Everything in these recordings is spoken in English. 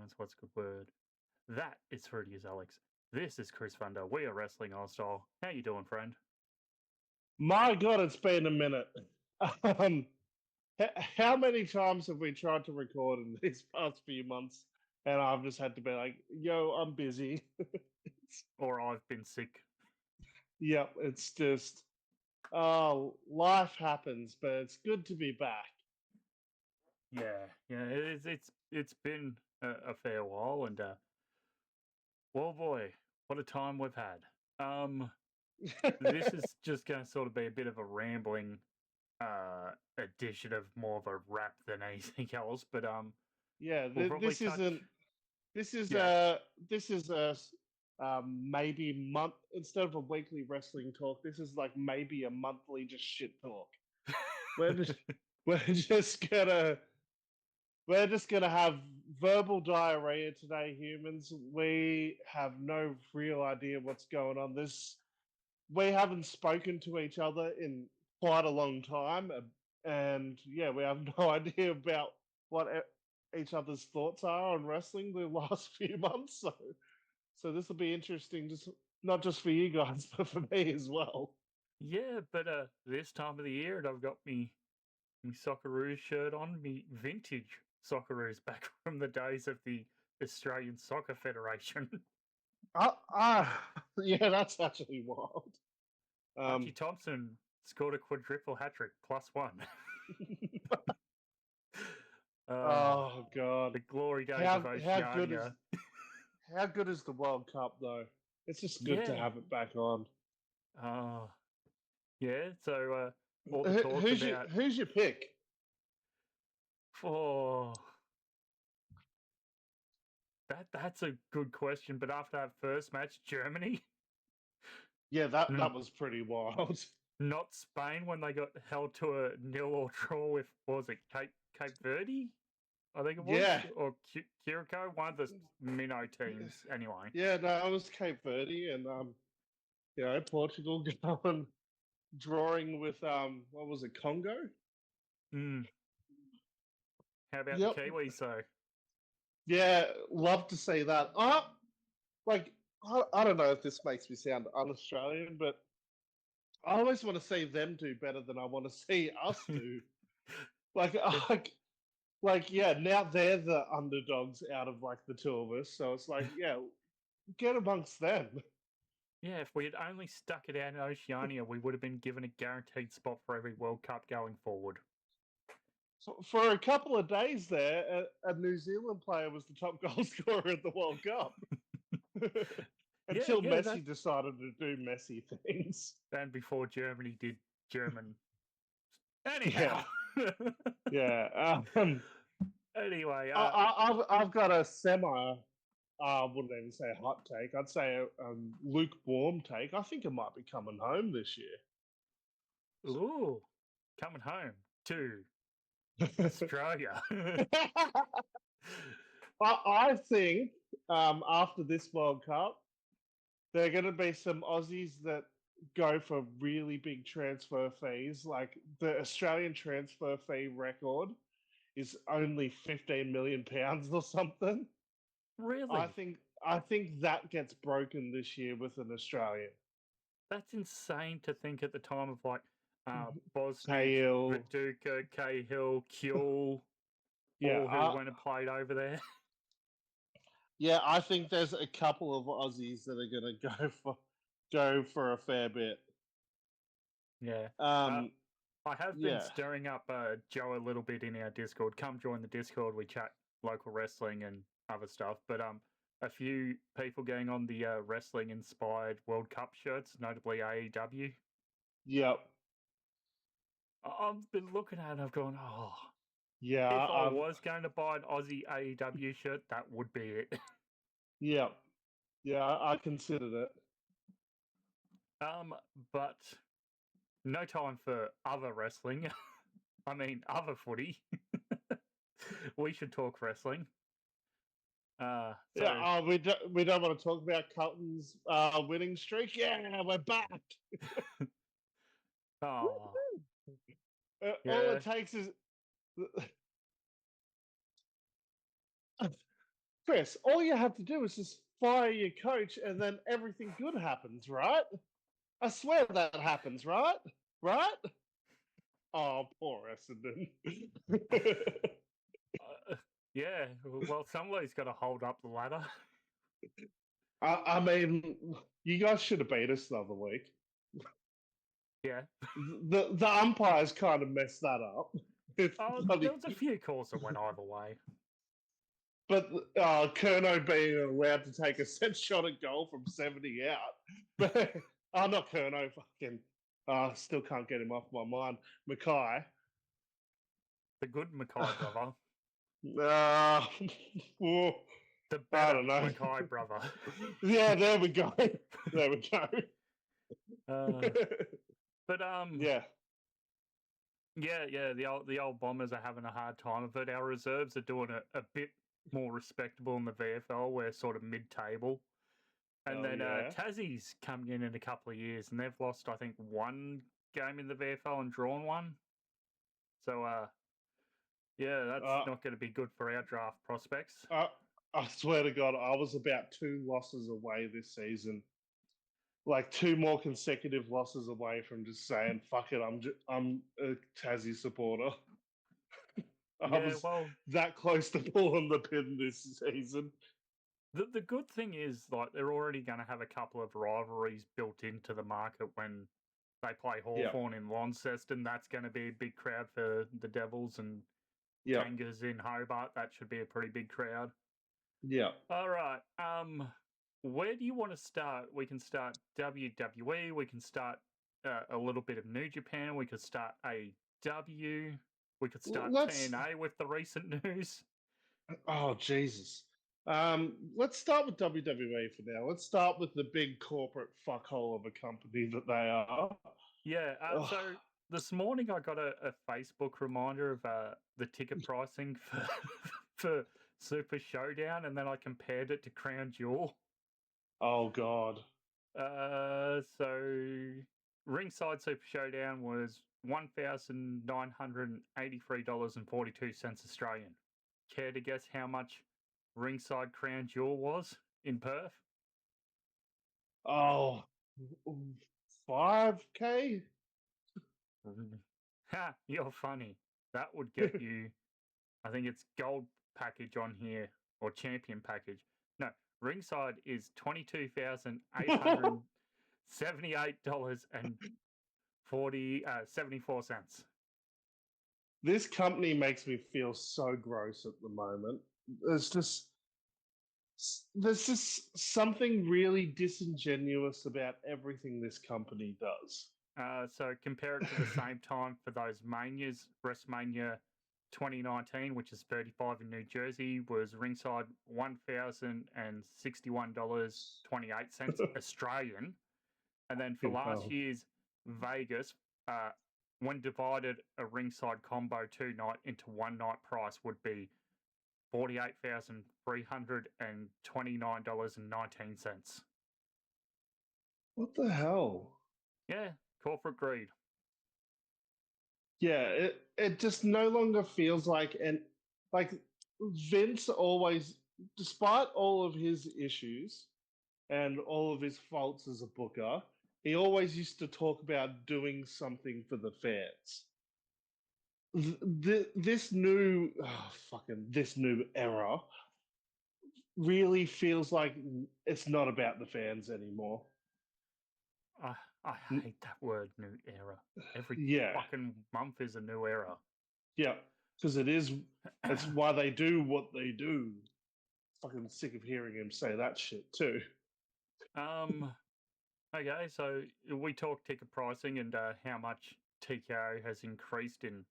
Silence, what's a good word? That is Fruity as Alex. This is Chris Thunder. We are Wrestling All Style. How you doing, friend? My God, it's been a minute. How many times have we tried to record in these past few months? And I've just had to be like, yo, I'm busy. Or I've been sick. Yep, it's just, oh, life happens, but it's good to be back. Yeah, it's been a fair while, and well, boy, what a time we've had. This is just going to sort of be a bit of a rambling edition of more of a rap than anything else, but yeah, we'll this touch... is maybe month instead of a weekly wrestling talk. This is like maybe a monthly just shit talk. We're just gonna have verbal diarrhea today, humans. We have no real idea what's going on. We haven't spoken to each other in quite a long time, and yeah, we have no idea about what each other's thoughts are on wrestling the last few months. So this will be interesting, just not just for you guys, but for me as well. Yeah, but this time of the year, and I've got me Socceroos shirt on, me vintage Socceroos back from the days of the Australian Soccer Federation. Yeah, that's actually wild. Archie Thompson scored a quadruple hat-trick, +1. Oh God! The glory days of Oceania. How good is the World Cup though? It's just good to have it back on. Yeah. So all the talk about who's your pick? Oh, that's a good question. But after that first match, Germany. Yeah, that was pretty wild. Not Spain when they got held to a 0-0 draw with, what was it, Cape Verde? I think it was. Yeah. Or Curacao, one of the minnow teams, anyway. Yeah, no, it was Cape Verde, and Portugal going drawing with what was it, Congo? How about the Kiwis though? Yeah, love to see that. I don't know if this makes me sound un-Australian, but I always want to see them do better than I want to see us do. Now they're the underdogs out of like the two of us, so it's like, yeah, get amongst them. Yeah, if we had only stuck it out in Oceania, we would have been given a guaranteed spot for every World Cup going forward. So for a couple of days there, a New Zealand player was the top goal scorer at the World Cup. Until Messi decided to do Messi things. And before Germany did German. Anyhow. Yeah. Anyway. I've got a I wouldn't even say a hot take. I'd say a lukewarm take. I think it might be coming home this year. Ooh. Coming home to Australia. I think after this World Cup, there are going to be some Aussies that go for really big transfer fees. Like the Australian transfer fee record is only £15 million or something. Really? I think that gets broken this year with an Australian. That's insane to think at the time of like Bosniak, Cahill, Viduka, Cahill, Kuehl, all who went and played over there. Yeah, I think there's a couple of Aussies that are going to go for a fair bit. Yeah. I have been stirring up Joe a little bit in our Discord. Come join the Discord. We chat local wrestling and other stuff. But a few people getting on the wrestling-inspired World Cup shirts, notably AEW. Yep. I've been looking at it and I've gone, oh. Yeah. If I was going to buy an Aussie AEW shirt, that would be it. Yeah. Yeah, I considered it. But no time for other wrestling. I mean, other footy. We should talk wrestling. We don't want to talk about Carlton's winning streak. Yeah, we're back. Oh, all it takes is Chris, all you have to do is just fire your coach and then everything good happens, right? I swear that happens, right? Right? Oh, poor Essendon. Yeah, well, somebody's got to hold up the ladder. I mean, you guys should have beat us the other week. Yeah. The umpires kind of messed that up. There was a few calls that went either way. But Kerno being allowed to take a set shot at goal from 70 out. But not Kerno, fucking. Still can't get him off my mind. Mackay. The good Mackay brother. Oh, The better Mackay brother. Yeah, there we go. There we go. But yeah. Yeah, the old Bombers are having a hard time of it. Our reserves are doing a bit more respectable in the VFL. We're sort of mid-table. And then Tassie's coming in a couple of years, and they've lost, I think, one game in the VFL and drawn one. So, yeah, that's not going to be good for our draft prospects. I swear to God, I was about 2 losses away this season. Like 2 more consecutive losses away from just saying, fuck it, I'm a Tassie supporter. I was that close to pulling the pin this season. The good thing is, like, they're already going to have a couple of rivalries built into the market when they play Hawthorn in Launceston. That's going to be a big crowd for the Devils, and Kangas in Hobart. That should be a pretty big crowd. Yeah. All right. Where do you want to start? We can start WWE. We can start a little bit of New Japan. We could start AEW. We could start TNA with the recent news. Oh, Jesus. Let's start with WWE for now. Let's start with the big corporate fuckhole of a company that they are. Yeah. So this morning I got a Facebook reminder of the ticket pricing for Super Showdown, and then I compared it to Crown Jewel. Oh, God. So ringside Super Showdown was $1,983.42 Australian. Care to guess how much ringside Crown Jewel was in Perth? Oh, $5K? Ha, you're funny. That would get you, I think it's gold package on here, or champion package. No, ringside is $22,878.74. This company makes me feel so gross at the moment. There's just something really disingenuous about everything this company does. So compare it to the same time for those Manias. WrestleMania 2019, which is 35 in New Jersey, was ringside $1,061.28 Australian. And then for last year's Vegas, when divided a ringside combo 2 night into 1 night price would be $48,329.19. What the hell? Yeah, corporate greed. Yeah, it just no longer feels like Vince always, despite all of his issues and all of his faults as a booker, he always used to talk about doing something for the fans. This new era really feels like it's not about the fans anymore. I hate that word, new era. Every fucking month is a new era. Yeah, because it's why they do what they do. Fucking sick of hearing him say that shit too. Okay, so we talked ticket pricing and how much TKO has increased in,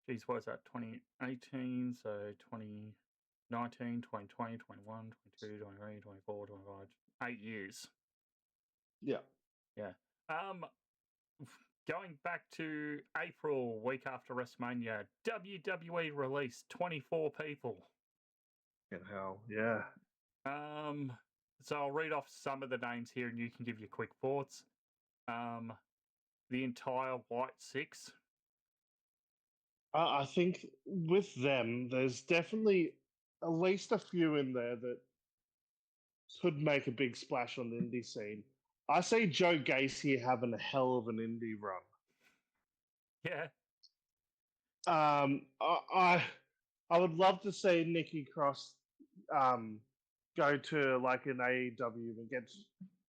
geez, what is that, 2018, so 2019, 2020, 21, 22, 23, 24, 25, 8 years. Yeah. Yeah. Going back to April, week after WrestleMania, WWE released 24 people. Hell, yeah. So I'll read off some of the names here and you can give your quick thoughts. The entire White Six. I think with them, there's definitely at least a few in there that could make a big splash on the indie scene. I see Joe Gacy having a hell of an indie run. Yeah. I would love to see Nikki Cross go to like an AEW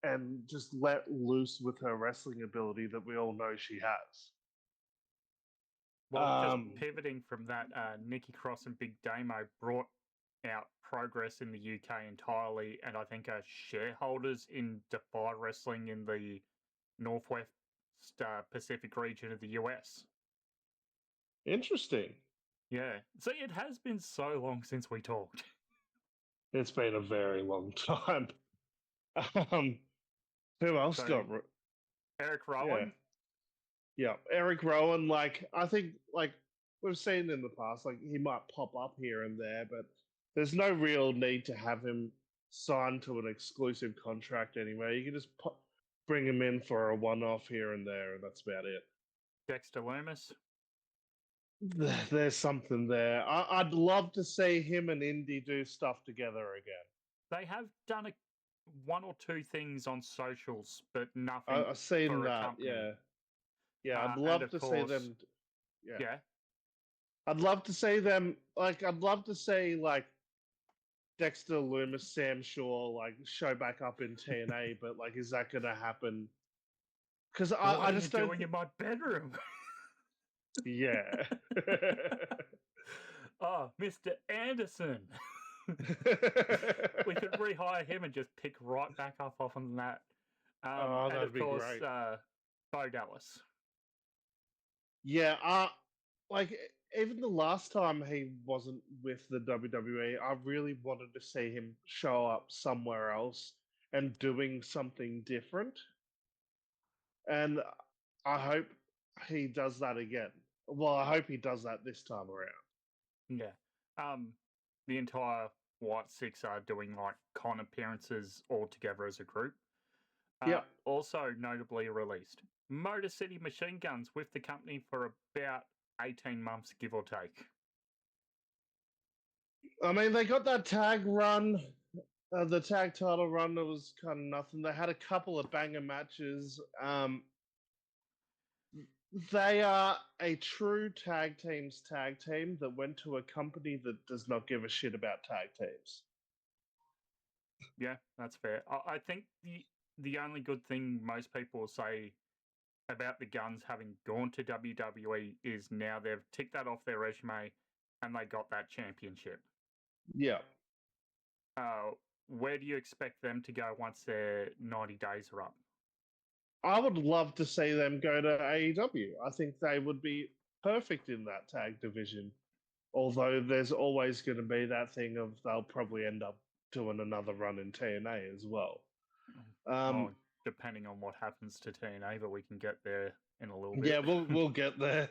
and just let loose with her wrestling ability that we all know she has. Well, just pivoting from that, Nikki Cross and Big Damo brought out Progress in the UK entirely, and I think shareholders in Defy Wrestling in the Northwest Pacific region of the US. Interesting. Yeah. So it has been so long since we talked. It's been a very long time. Who else got Eric Rowan? Yeah, Eric Rowan. Like, I think, like we've seen in the past, like he might pop up here and there, but there's no real need to have him signed to an exclusive contract anyway. You can just bring him in for a one-off here and there, and that's about it. Dexter Lumis? There's something there. I'd love to see him and Indy do stuff together again. They have done one or two things on socials, but nothing. I've seen that. Yeah. I'd love to see them. Yeah. I'd love to see them. Like, I'd love to see like Dexter Lumis, Sam Shaw, like show back up in TNA. But like, is that going to happen? Because I just don't. Doing in my bedroom. Yeah. Oh, Mr. Anderson. We could rehire him and just pick right back up off on that. That'd be great. Bo Dallas. Yeah, like even the last time he wasn't with the WWE, I really wanted to see him show up somewhere else and doing something different. And I hope he does that again. Well, I hope he does that this time around. Yeah. The entire White Six are doing like con appearances all together as a group. Yeah. Also notably released Motor City Machine Guns with the company for about 18 months, give or take. I mean, they got that tag run, the tag title run. That was kind of nothing. They had a couple of banger matches. They are a true tag team that went to a company that does not give a shit about tag teams. Yeah, that's fair. I think the only good thing most people will say about the Guns having gone to WWE is now they've ticked that off their resume and they got that championship. Yeah. Where do you expect them to go once their 90 days are up? I would love to see them go to AEW. I think they would be perfect in that tag division. Although there's always going to be that thing of they'll probably end up doing another run in TNA as well. Depending on what happens to TNA, but we can get there in a little bit. Yeah, we'll get there.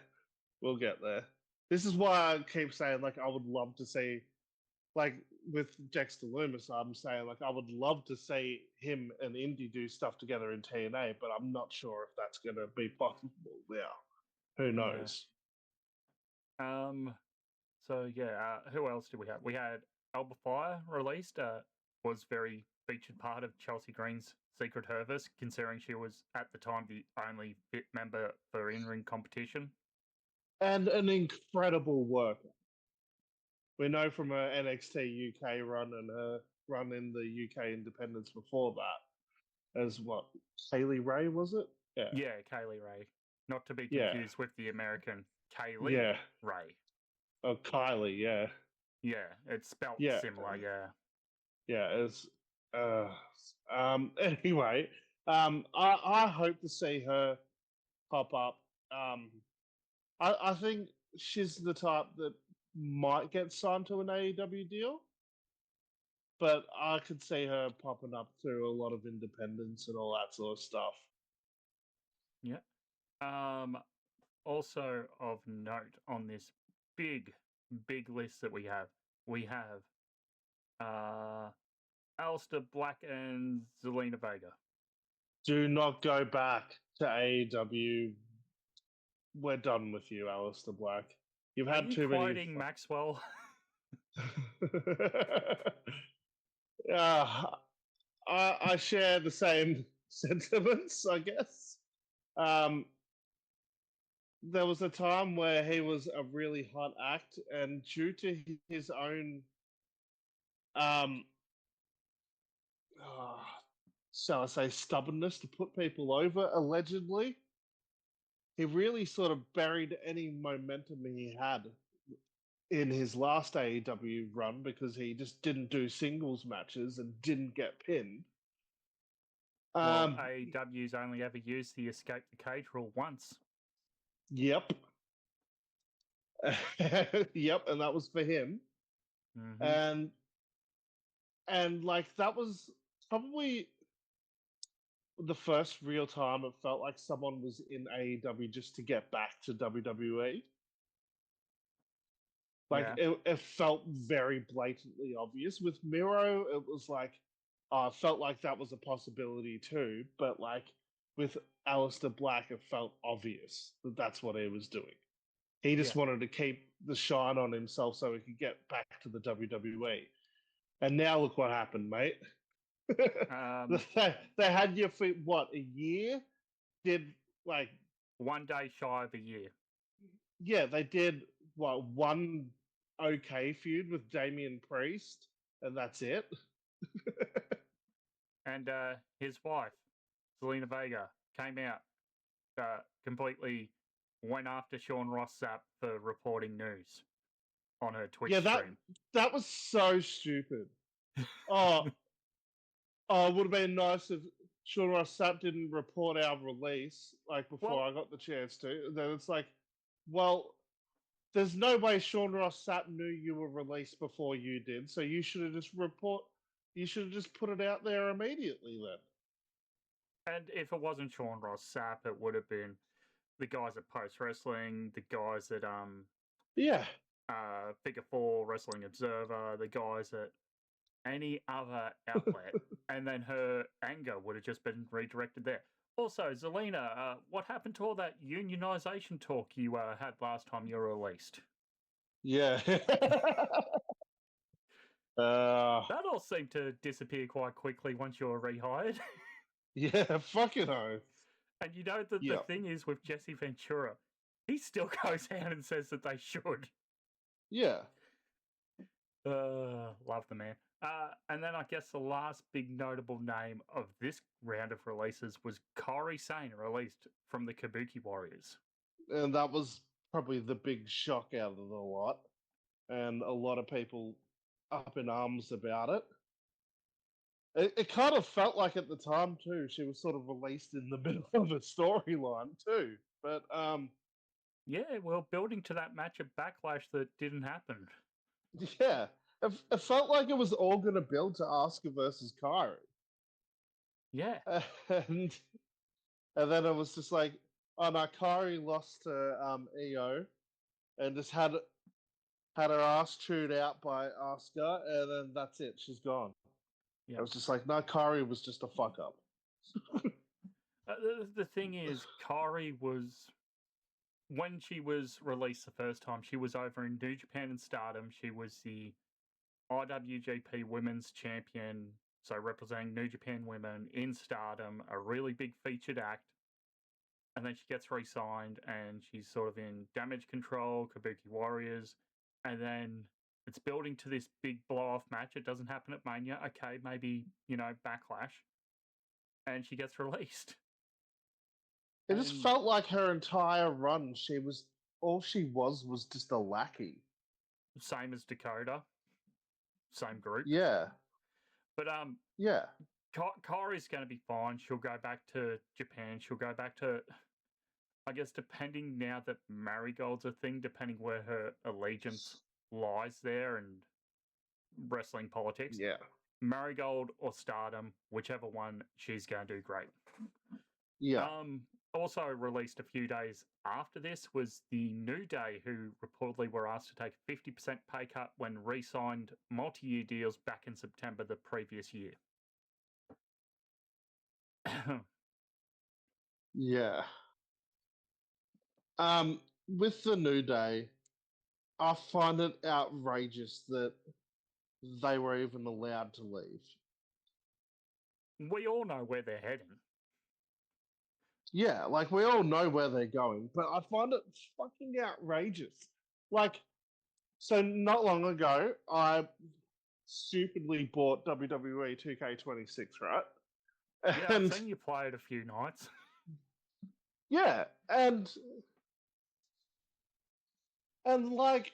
We'll get there. This is why I keep saying, like, I would love to see, like, with Dexter Lumis, I'm saying, like, I would love to see him and Indy do stuff together in TNA, but I'm not sure if that's going to be possible now. Who knows? Yeah. So, yeah, who else do we have? We had Alba Fire released, was very featured part of Chelsea Green's Secret Service, considering she was, at the time, the only fit member for in-ring competition. And an incredible worker. We know from her NXT UK run and her run in the UK Independence before that, as what, Kaylee Ray, was it? Yeah, Kaylee Ray. Not to be confused with the American Kaylee Ray. Oh, Kylie, yeah. Yeah, it's spelled similar, yeah. Yeah, it's anyway, I hope to see her pop up. I think she's the type that might get signed to an AEW deal, but I could see her popping up through a lot of independence and all that sort of stuff. Yeah. Also of note on this big list that we have Aleister Black and Zelina Vega. Do not go back to AEW. We're done with you, Aleister Black. You've had too many. Maxwell? I share the same sentiments, I guess. There was a time where he was a really hot act, and due to his own, shall I say, stubbornness to put people over, allegedly, he really sort of buried any momentum he had in his last AEW run because he just didn't do singles matches and didn't get pinned. Well, AEW's only ever used the escape the cage rule once. Yep. Yep, and that was for him. Mm-hmm. And like that was probably the first real time it felt like someone was in AEW just to get back to WWE. Like Yeah. it felt very blatantly obvious. With Miro, it was like, I felt like that was a possibility too. But like with Aleister Black, it felt obvious that that's what he was doing. He just wanted to keep the shine on himself so he could get back to the WWE. And now look what happened, mate. They had you for what, a year? Did like 1 day shy of a year. Yeah, they did what, one okay feud with Damian Priest, and that's it. And his wife, Zelina Vega, came out, completely went after Sean Ross Sapp for reporting news on her Twitch stream. That was so stupid. Oh, it would have been nice if Sean Ross Sapp didn't report our release like before I got the chance to. Then it's like, well, there's no way Sean Ross Sapp knew you were released before you did, so you should have just put it out there immediately then. And if it wasn't Sean Ross Sapp, it would have been the guys at Post Wrestling, the guys at Figure 4 Wrestling Observer, the guys at any other outlet, and then her anger would have just been redirected there. Also, Zelina, what happened to all that unionization talk you had last time you were released? Yeah. That all seemed to disappear quite quickly once you were rehired. Yeah, fucking oath. And you know that the thing is with Jesse Ventura, he still goes out and says that they should. Yeah. Love the man. And then I guess the last big notable name of this round of releases was Kairi Sane, released from the Kabuki Warriors. And that was probably the big shock out of the lot. And a lot of people up in arms about it. It kind of felt like at the time too, she was sort of released in the middle of a storyline too. But yeah, well, building to that match at Backlash that didn't happen. Yeah, it felt like it was all going to build to Asuka versus Kairi. Yeah, and then it was just like, oh no, Kairi lost to EO, and just had her ass chewed out by Asuka, and then that's it. She's gone. Yep. I was just like, no, Kairi was just a fuck up. The thing is, Kairi was, when she was released the first time, she was over in New Japan and Stardom. She was the IWGP Women's Champion, so representing New Japan Women in Stardom, a really big featured act. And then she gets re-signed, and she's sort of in Damage Control, Kabuki Warriors, and then it's building to this big blow-off match. It doesn't happen at Mania. Okay, maybe, Backlash. And she gets released. It just felt like her entire run, all she was just a lackey. Same as Dakota. Same group. Yeah. But, yeah. Kairi's going to be fine. She'll go back to Japan. She'll go back to, I guess, depending now that Marigold's a thing, depending where her allegiance lies there and wrestling politics. Yeah. Marigold or Stardom, whichever one, she's going to do great. Yeah. Also released a few days after this was the New Day, who reportedly were asked to take a 50% pay cut when re-signed multi-year deals back in September the previous year. Yeah. With the New Day, I find it outrageous that they were even allowed to leave. We all know where they're heading. Yeah, like we all know where they're going, but I find it fucking outrageous. Like, so not long ago, I stupidly bought WWE 2K26, right? Yeah, I've And seen you play it a few nights. yeah, and like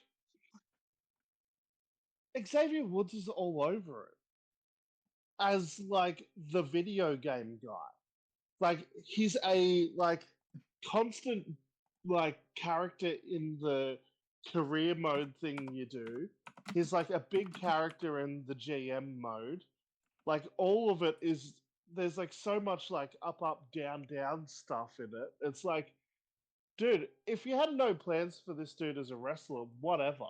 Xavier Woods is all over it as like the video game guy. Like he's a like constant like character in the career mode thing you do. He's like a big character in the GM mode. Like all of it is there's like so much like up down down stuff in it. It's like, dude, if you had no plans for this dude as a wrestler, whatever.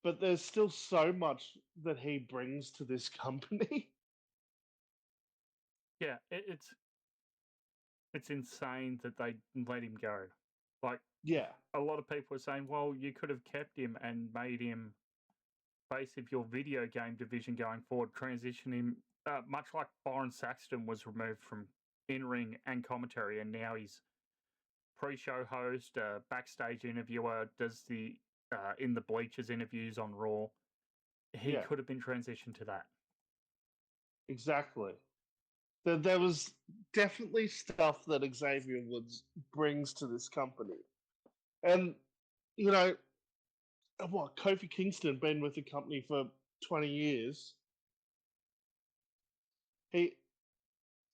But there's still so much that he brings to this company. Yeah, it's insane that they let him go. Like, Yeah. a lot of people are saying, well, you could have kept him and made him face of your video game division going forward, transition him, much like Byron Saxton was removed from in-ring and commentary, and now he's pre-show host, backstage interviewer, does the in the bleachers interviews on Raw. He Yeah. could have been transitioned to that. Exactly. There was definitely stuff that Xavier Woods brings to this company. And, you know, what, Kofi Kingston been with the company for 20 years.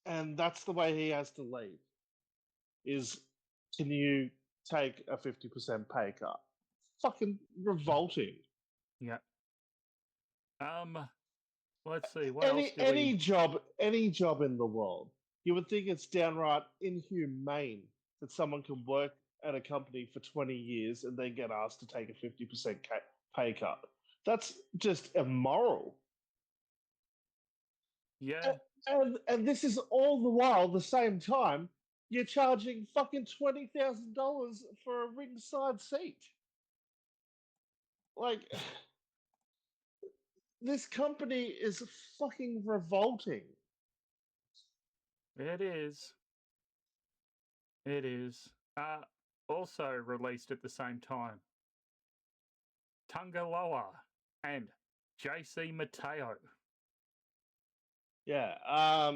And that's the way he has to leave. Is can you take a 50% pay cut? Fucking revolting. Yeah. Let's see. What else do Any job in the world, you would think it's downright inhumane that someone can work at a company for 20 years and then get asked to take a 50% pay cut. That's just immoral. Yeah. And this is all the while, the same time, you're charging fucking $20,000 for a ringside seat. Like, this company is fucking revolting. It is. It is. Also released at the same time, Dunkzilla and JC Mateo. Yeah,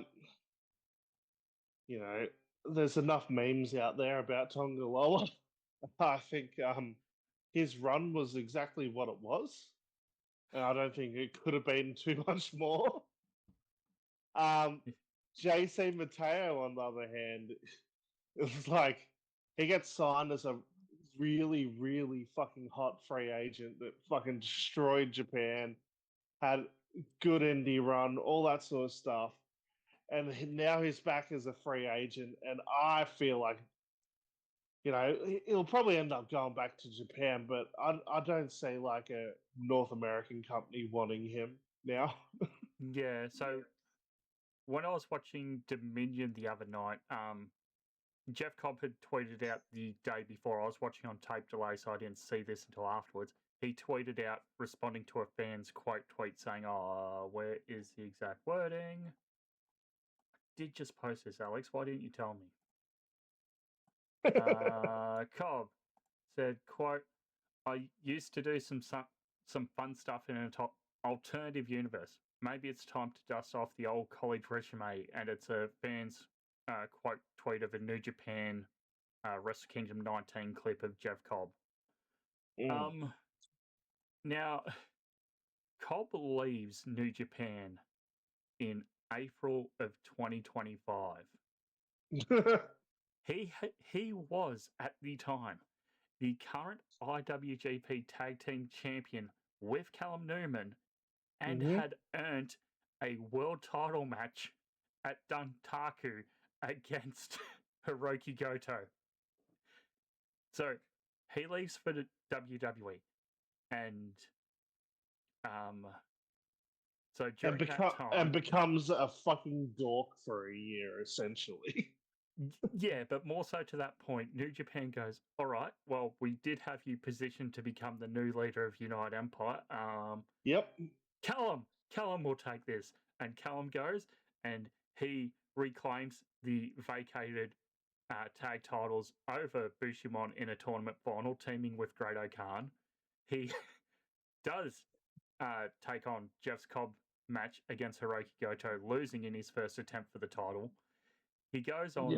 you know, there's enough memes out there about Tonga. I think his run was exactly what it was. And I don't think it could have been too much more. JC Mateo, on the other hand, it was like he gets signed as a really, really fucking hot free agent that fucking destroyed Japan, had good indie run, all that sort of stuff. And now he's back as a free agent, and I feel like, you know, he'll probably end up going back to Japan, but I don't see like a North American company wanting him now. Yeah, so when I was watching Dominion the other night, Jeff Cobb had tweeted out the day before. I was watching on tape delay, so I didn't see this until afterwards. He tweeted out responding to a fan's quote tweet saying, "Oh, where is the exact wording?" Did just post this, Alex. Why didn't you tell me? Cobb said, quote, "I used to do some fun stuff in an alternative universe. Maybe it's time to dust off the old college resume." And it's a fan's quote tweet of a New Japan Wrestle Kingdom 19 clip of Jeff Cobb. Now, Cobb leaves New Japan in April of 2025. He was at the time the current IWGP Tag Team Champion with Callum Newman and had earned a world title match at Duntaku against Hiroki Goto. So he leaves for the WWE, and so during that time, and becomes a fucking dork for a year, essentially. Yeah, but more so to that point, New Japan goes, all right, well, we did have you positioned to become the new leader of United Empire. Yep. Callum will take this. And Callum goes and he reclaims the vacated tag titles over Bushimon in a tournament final, teaming with Grado Khan. He does take on Jeff's Cobb match against Hiroki Goto, losing in his first attempt for the title. He goes on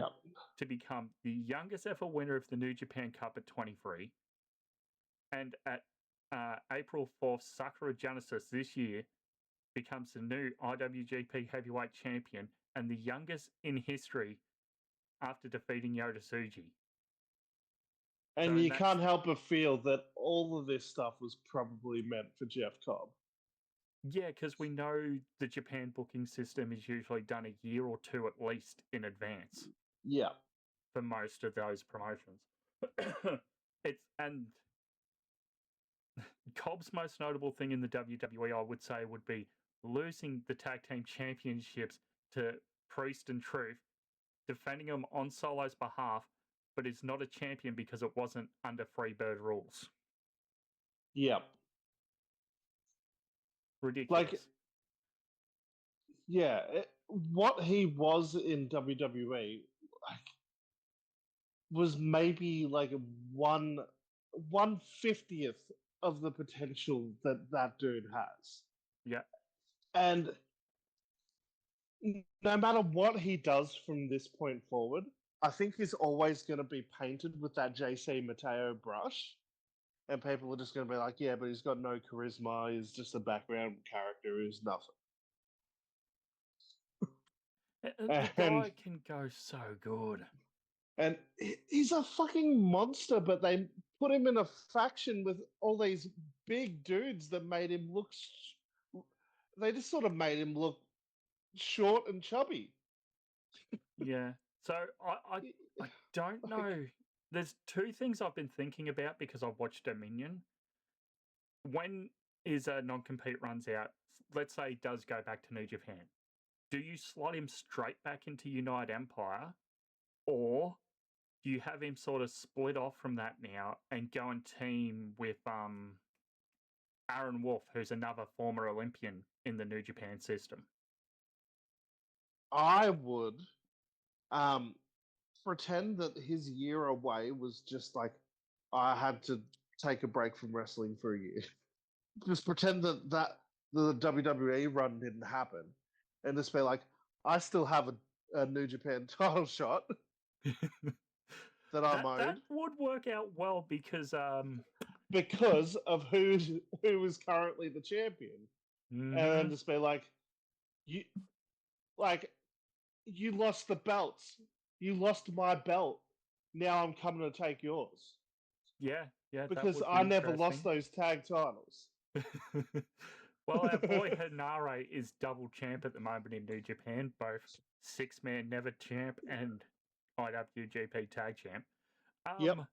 to become the youngest ever winner of the New Japan Cup at 23. And at April 4th, Sakura Genesis this year becomes the new IWGP Heavyweight Champion and the youngest in history after defeating Yota Tsuji. And you can't help but feel that all of this stuff was probably meant for Jeff Cobb. Yeah, because we know the Japan booking system is usually done a year or two at least in advance. Yeah. For most of those promotions. And Cobb's most notable thing in the WWE, I would say, would be losing the tag team championships to Priest and Truth, defending them on Solo's behalf, but is not a champion because it wasn't under Freebird rules. Yep. Ridiculous. What he was in WWE was maybe like 1/50th of the potential that dude has. Yeah. And no matter what he does from this point forward, I think he's always going to be painted with that JC Mateo brush. And people are just going to be like, yeah, but he's got no charisma. He's just a background character who's nothing. The guy can go so good. And he's a fucking monster, but they put him in a faction with all these big dudes that made him look... They just sort of made him look short and chubby. Yeah. So I don't know. There's two things I've been thinking about because I've watched Dominion. When his non-compete runs out, let's say he does go back to New Japan, do you slot him straight back into United Empire, or do you have him sort of split off from that now and go and team with Aaron Wolf, who's another former Olympian in the New Japan system? I would pretend that his year away was just like, I had to take a break from wrestling for a year. Just pretend that the WWE run didn't happen, and just be like, I still have a New Japan title shot that I'm owed. That would work out well because of who is currently the champion, and then just be like, you lost the belts. You lost my belt. Now I'm coming to take yours. Yeah. Because I never lost those tag titles. Well, our boy Hanare is double champ at the moment in New Japan, both six-man never champ and IWGP tag champ. Yep.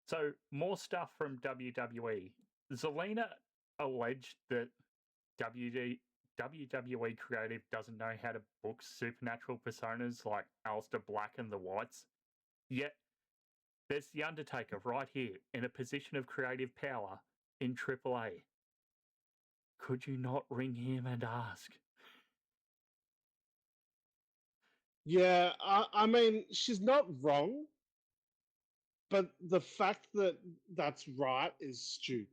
So more stuff from WWE. Zelina alleged that WWE creative doesn't know how to book supernatural personas like Aleister Black and the Whites. Yet, there's The Undertaker right here in a position of creative power in AAA. Could you not ring him and ask? Yeah, I mean, she's not wrong, but the fact that that's right is stupid.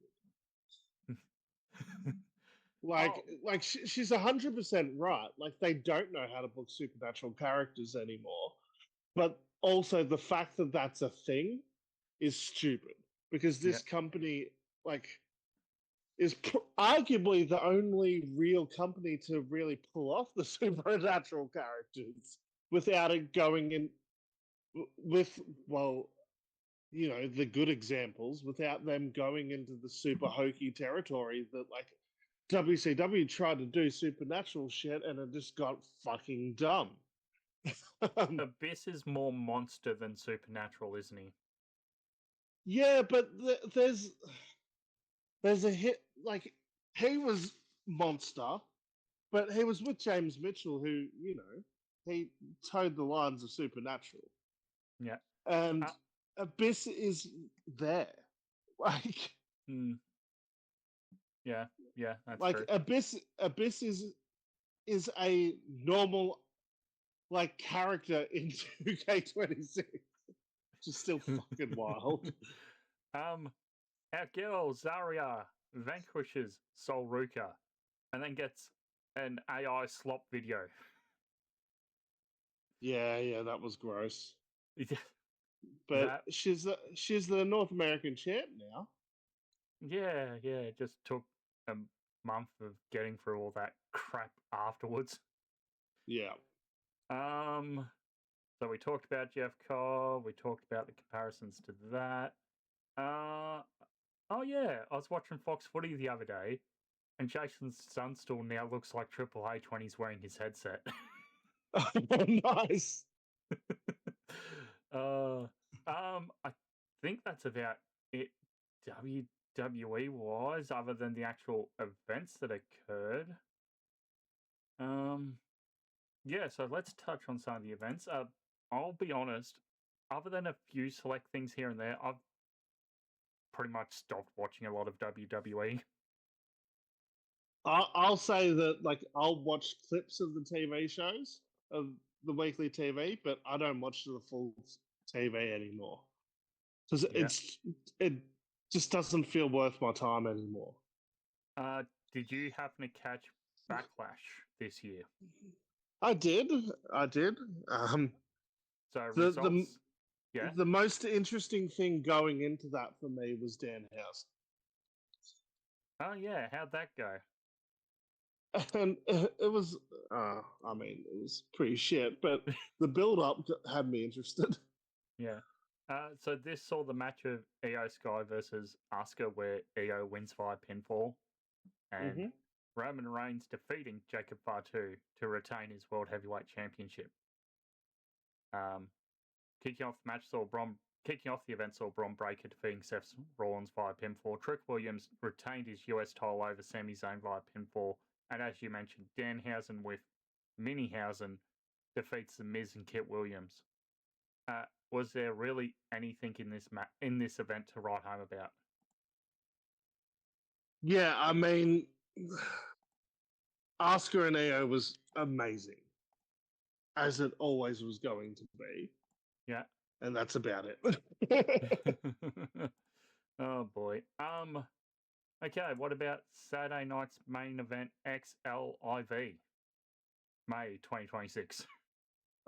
She's 100% right. Like, they don't know how to book supernatural characters anymore. But also the fact that that's a thing is stupid. Because this company, is arguably the only real company to really pull off the supernatural characters without it going in with, the good examples, without them going into the super hokey territory that, WCW tried to do supernatural shit and it just got fucking dumb. Abyss is more monster than supernatural, isn't he? Yeah, but there's a hit, he was monster, but he was with James Mitchell, who, he towed the lines of supernatural. Yeah. And Abyss is there. Like, yeah, that's like true. Abyss is a normal like character in 2K26, which is still fucking wild. Our girl Zaria vanquishes Sol Ruka and then gets an AI slop video. Yeah, that was gross. That, But she's the North American champ now. yeah, it just took a month of getting through all that crap afterwards. Yeah. So we talked about Jeff Cobb. We talked about the comparisons to that. Oh yeah, I was watching Fox Footy the other day, and Jason Sunstall now looks like Triple H when he's wearing his headset. Nice. I think that's about it WWE wise, other than the actual events that occurred. Yeah, so let's touch on some of the events. I'll be honest, other than a few select things here and there, I've pretty much stopped watching a lot of WWE. I'll say that, like, I'll watch clips of the TV shows of the weekly TV, but I don't watch the full TV anymore because it just doesn't feel worth my time anymore. Did you happen to catch Backlash this year? I did. So results. The most interesting thing going into that for me was Danhausen. Oh yeah, how'd that go? And it was, I mean, it was pretty shit, but the build-up had me interested. Yeah. So this saw the match of Io Sky versus Asuka, where Io wins via pinfall, and Roman Reigns defeating Jacob Fatu to retain his World Heavyweight Championship. Kicking off the event saw Braun Breaker defeating Seth Rollins via pinfall. Trick Williams retained his US title over Sami Zayn via pinfall, and as you mentioned, Danhausen with Minihausen defeats The Miz and Kit Williams. Was there really anything in this event to write home about? Yeah, I mean, Asuka and Io was amazing, as it always was going to be. Yeah. And that's about it. Oh boy. Okay, what about Saturday night's main event XLIV? May 2026.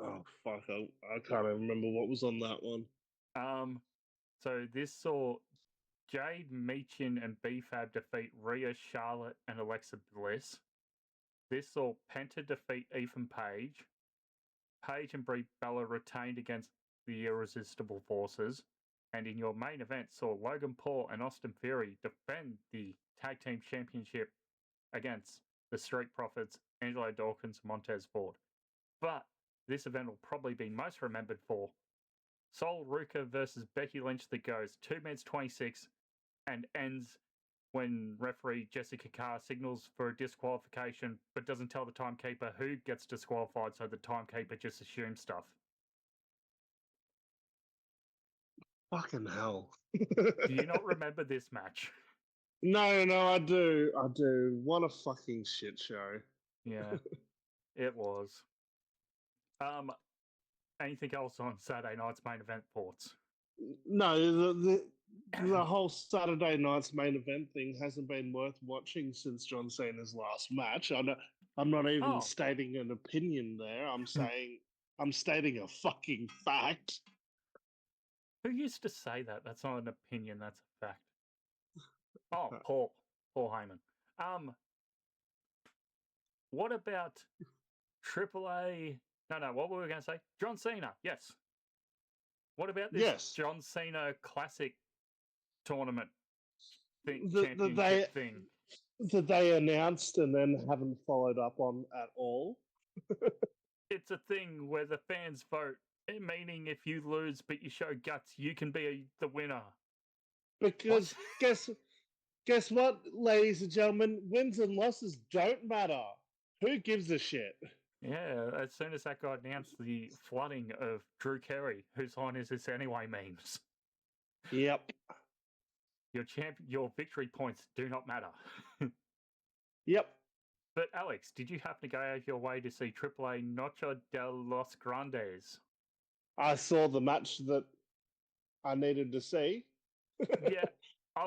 Oh fuck, I can't even remember what was on that one. So this saw Jade Meechin and B-Fab defeat Rhea, Charlotte, and Alexa Bliss. This saw Penta defeat Ethan Page. Page and Brie Bella retained against the Irresistible Forces. And in your main event saw Logan Paul and Austin Theory defend the Tag Team Championship against the Street Profits, Angelo Dawkins, Montez Ford. But this event will probably be most remembered for Sol Ruka versus Becky Lynch that goes 2 minutes 26 and ends when referee Jessica Carr signals for a disqualification but doesn't tell the timekeeper who gets disqualified, so the timekeeper just assumes stuff. Fucking hell. Do you not remember this match? No, I do. What a fucking shit show. Yeah, it was. Anything else on Saturday night's main event thoughts? No, the whole Saturday night's main event thing hasn't been worth watching since John Cena's last match. I'm not even stating an opinion there. I'm saying I'm stating a fucking fact. Who used to say that? That's not an opinion, that's a fact. Oh, Paul Heyman. What about AAA? No, what were we going to say? John Cena, yes. What about this John Cena Classic tournament championship thing? That they announced and then haven't followed up on at all? It's a thing where the fans vote, meaning if you lose but you show guts, you can be the winner. Because guess what, ladies and gentlemen? Wins and losses don't matter. Who gives a shit? Yeah, as soon as that got announced, the flooding of Drew Carey, whose line is this anyway, memes. Yep. Your victory points do not matter. Yep. But Alex, did you happen to go out of your way to see AAA Noche de los Grandes? I saw the match that I needed to see. Yeah,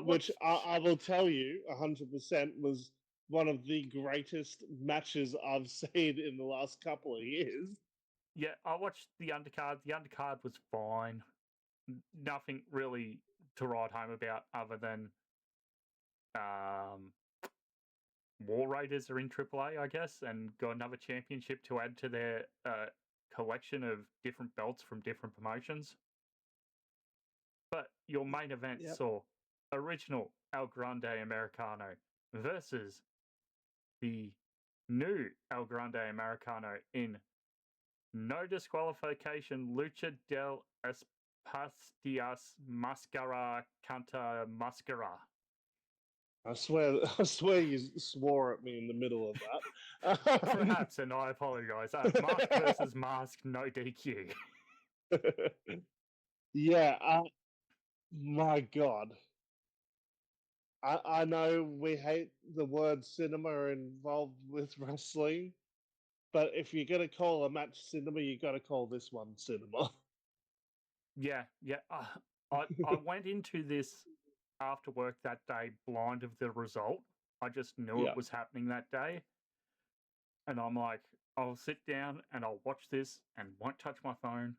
which I will tell you 100% was one of the greatest matches I've seen in the last couple of years. Yeah, I watched the undercard. The undercard was fine. Nothing really to write home about other than War Raiders are in AAA, I guess, and got another championship to add to their collection of different belts from different promotions. But your main event saw original El Grande Americano versus the new El Grande Americano in no disqualification Lucha del Espastias Mascara Canta Mascara. I swear you swore at me in the middle of that. Perhaps, and I apologize. Mask versus mask, no DQ. Yeah, my God. I know we hate the word cinema involved with wrestling, but if you're going to call a match cinema, you got to call this one cinema. Yeah. I went into this after work that day blind of the result. I just knew it was happening that day. And I'm like, I'll sit down and I'll watch this and won't touch my phone.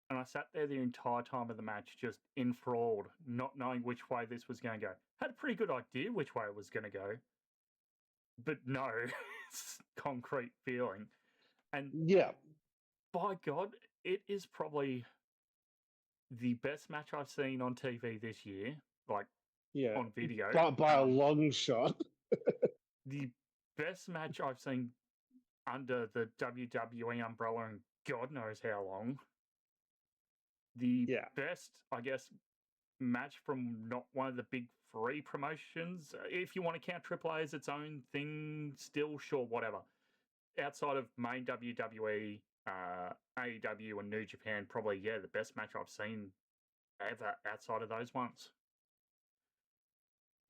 And I sat there the entire time of the match just enthralled, not knowing which way this was going to go. Had a pretty good idea which way it was going to go, but no concrete feeling. And by God, it is probably the best match I've seen on TV this year, like on video. By a long shot. The best match I've seen under the WWE umbrella in God knows how long. The best, I guess, match from not one of the big three promotions. If you want to count AAA as its own thing, still, sure, whatever. Outside of main WWE, AEW, and New Japan, probably, the best match I've seen ever outside of those ones.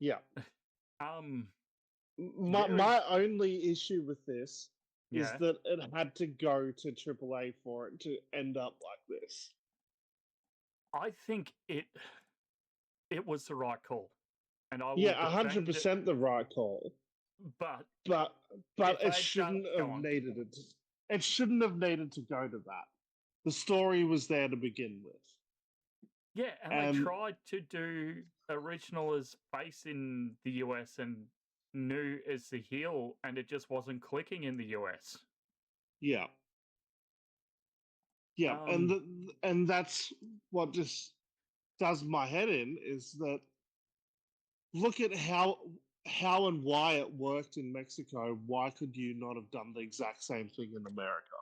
Yeah. My only issue with this is that it had to go to AAA for it to end up like this. I think it was the right call, and I will 100% the right call. But it shouldn't have needed it. It shouldn't have needed to go to that. The story was there to begin with. Yeah, and they tried to do original as face in the US and new as the heel, and it just wasn't clicking in the US. Yeah. Yeah, and that's what just does my head in, is that look at how and why it worked in Mexico. Why could you not have done the exact same thing in America?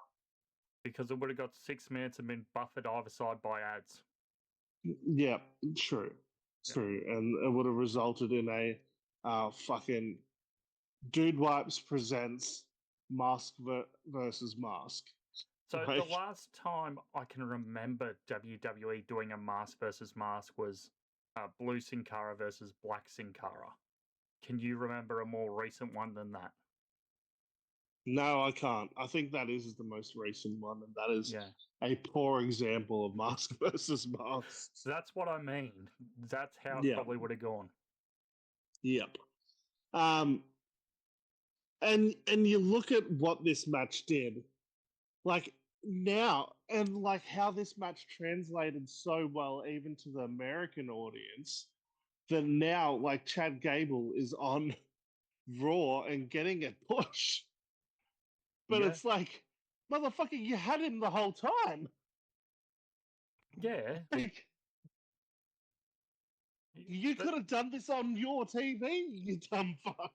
Because it would have got 6 minutes and been buffered either side by ads. Yeah, true. True. And it would have resulted in a fucking Dude Wipes presents mask versus mask. So the last time I can remember WWE doing a mask versus mask was Blue Sin Cara versus Black Sin Cara. Can you remember a more recent one than that? No, I can't. I think that is the most recent one, and that is a poor example of mask versus mask. That's what I mean. That's how it probably would have gone. Yep. And you look at what this match did, like now, and like how this match translated so well even to the American audience, that now like Chad Gable is on Raw and getting a push. But it's like, motherfucker, you had him the whole time. Yeah. Like, you could have done this on your TV, you dumb fuck.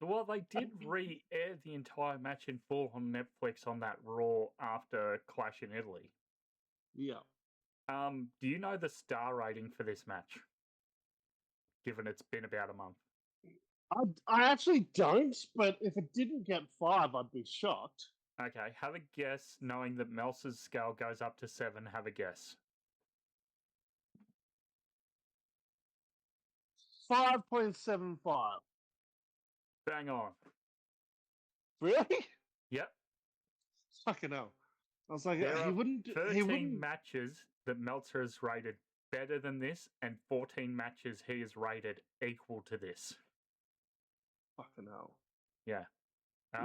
Well, they did re-air the entire match in full on Netflix on that Raw after Clash in Italy. Yeah. Do you know the star rating for this match? Given it's been about a month. I actually don't, but if it didn't get 5, I'd be shocked. Okay, have a guess. Knowing that Meltzer's scale goes up to 7, have a guess. 5.75. Bang on. Really? Yep. Fucking hell. I was like, There he are wouldn't. 13 matches that Meltzer has rated better than this, and 14 matches he has rated equal to this. Fucking hell. Yeah.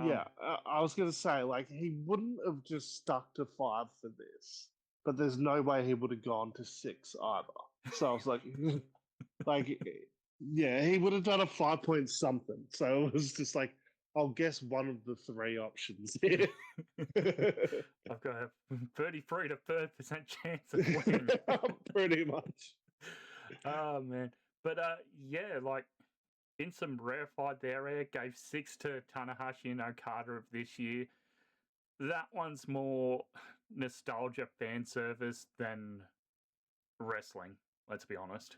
Yeah, I was going to say, like, he wouldn't have just stuck to 5 for this, but there's no way he would have gone to 6 either. So I was like, yeah, he would have done a 5 point something. So it was just like, I'll guess one of the 3 options here. I've got a 33 to 30% chance of winning. Pretty much. Oh, man. But, yeah, like, in some rarefied area, gave 6 to Tanahashi and Okada of this year. That one's more nostalgia fan service than wrestling, let's be honest.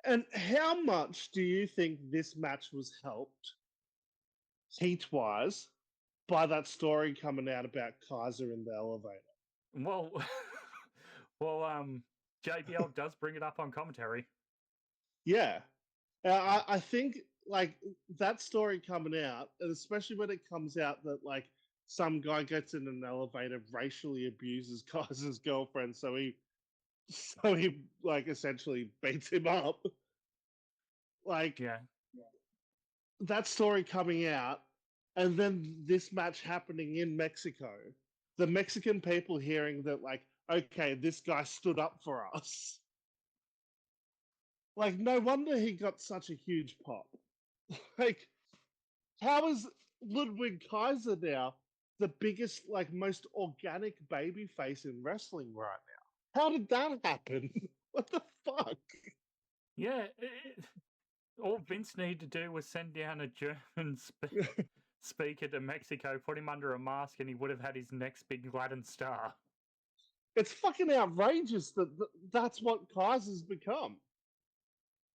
And how much do you think this match was helped, heat-wise, by that story coming out about Kaiser in the elevator? Well, JBL does bring it up on commentary. Yeah. I think, like, that story coming out, and especially when it comes out that, like, some guy gets in an elevator, racially abuses Kaiser's girlfriend, so he like, essentially beats him up. Like, Yeah. that story coming out, and then this match happening in Mexico, the Mexican people hearing that, like, okay, this guy stood up for us. Like, no wonder he got such a huge pop. Like, how is Ludwig Kaiser now the biggest, like, most organic baby face in wrestling right now? How did that happen? What the fuck? Yeah. All Vince needed to do was send down a German speaker to Mexico, put him under a mask, and he would have had his next big Latin star. It's fucking outrageous that that's what Kaiser's become.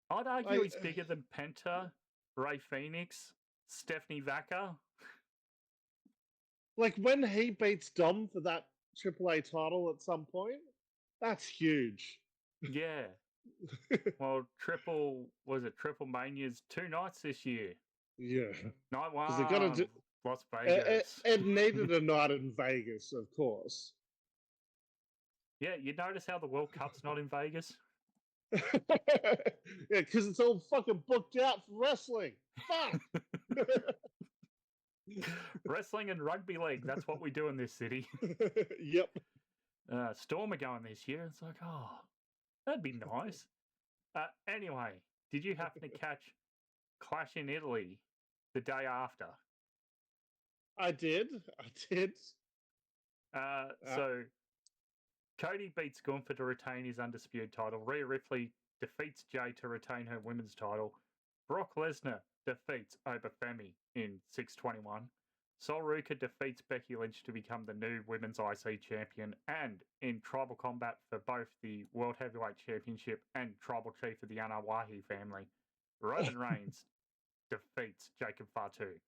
I'd argue he's bigger than Penta, Ray Phoenix, Stephanie Vaca. Like, when he beats Dom for that AAA title at some point, that's huge. Yeah. Well, Triple Mania's 2 nights this year. Yeah. Night 1, they gotta Las Vegas. It needed a night in Vegas, of course. Yeah, you notice how the World Cup's not in Vegas? Yeah, because it's all fucking booked out for wrestling. Fuck! Wrestling and rugby league, that's what we do in this city. Yep. Storm are going this year. It's like, oh, that'd be nice. Anyway, did you happen to catch Clash in Italy the day after? I did. So Cody beats Gunther to retain his undisputed title. Rhea Ripley defeats Jay to retain her women's title. Brock Lesnar defeats Obafemi in 621. Sol Ruka defeats Becky Lynch to become the new Women's IC champion, and in tribal combat for both the World Heavyweight Championship and Tribal Chief of the Anawahi family, Roman Reigns defeats Jacob Fatu.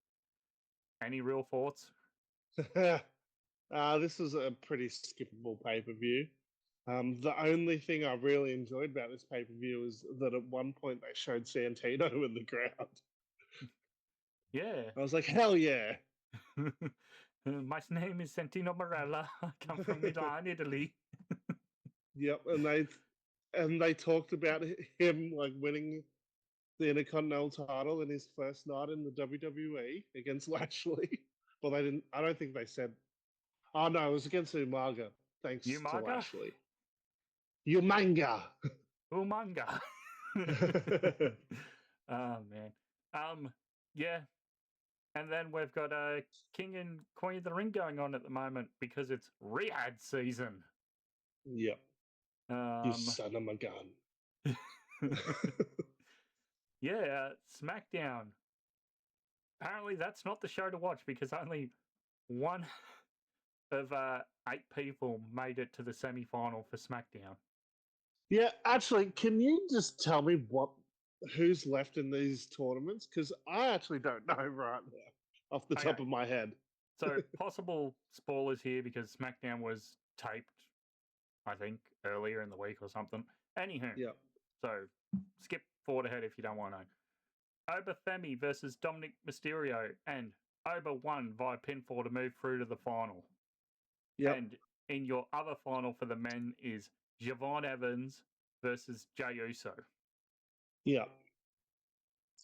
Any real thoughts? This was a pretty skippable pay-per-view. The only thing I really enjoyed about this pay-per-view is that at one point they showed Santino in the crowd. Yeah. I was like, hell yeah. My name is Santino Marella. I come from Milan, Italy. Yep, and they talked about him, like, winning the Intercontinental title in his first night in the WWE against Lashley. Well, they didn't. I don't think they said. Oh no, it was against Umaga. Thanks to Lashley. Umanga. Oh man. Yeah. And then we've got a King and Queen of the Ring going on at the moment because it's Riyadh season. Yep. You son of a gun. Yeah, SmackDown. Apparently that's not the show to watch because only one of 8 people made it to the semi-final for SmackDown. Yeah, actually, can you just tell me who's left in these tournaments? Because I actually don't know right now off the top of my head. So possible spoilers here because SmackDown was taped, I think, earlier in the week or something. Anywho, Yeah. so skip forward ahead if you don't want to know. Oba Femi versus Dominic Mysterio, and Oba won via pinfall to move through to the final. Yep. And in your other final for the men is Javon Evans versus Jey Uso. Yeah.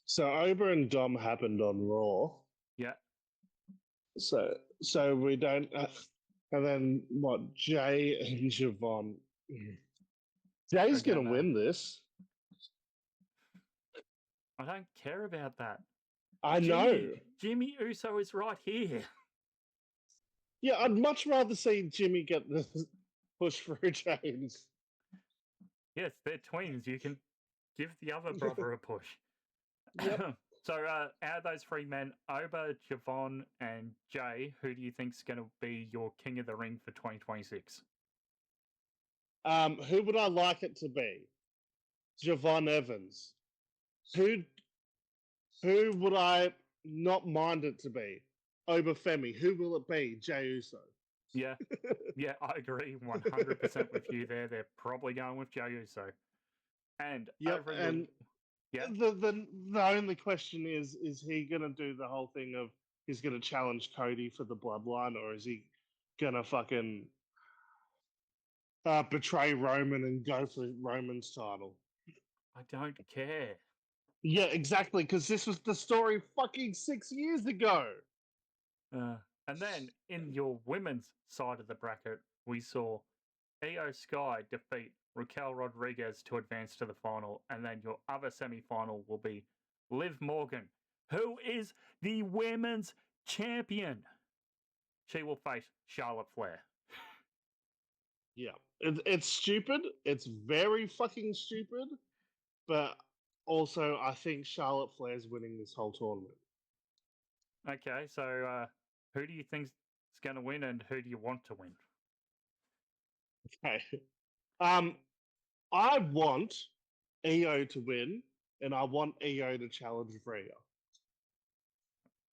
So Oba and Dom happened on Raw. Yeah. So we don't, and then what? Jay and Javon. Jay's gonna win this. I don't care about that. I know. Jimmy Uso is right here. Yeah, I'd much rather see Jimmy get the push through James. Yes, they're twins. You can give the other brother a push. Yep. So out of those three men, Oba, Javon, and Jay, who do you think is going to be your king of the ring for 2026? Who would I like it to be? Javon Evans. Who would I not mind it to be? Oba Femi. Who will it be? Jey Uso. Yeah, I agree 100% with you there. They're probably going with Jey Uso. And the only question is he going to do the whole thing of he's going to challenge Cody for the bloodline, or is he going to fucking betray Roman and go for Roman's title? I don't care. Yeah, exactly, because this was the story fucking 6 years ago. And then in your women's side of the bracket, we saw Io Sky defeat Raquel Rodriguez to advance to the final. And then your other semi-final will be Liv Morgan, who is the women's champion. She will face Charlotte Flair. Yeah, it's stupid. It's very fucking stupid. But also, I think Charlotte Flair's winning this whole tournament. Okay, so who do you think is going to win, and who do you want to win? Okay. I want Io to win, and I want Io to challenge Rhea.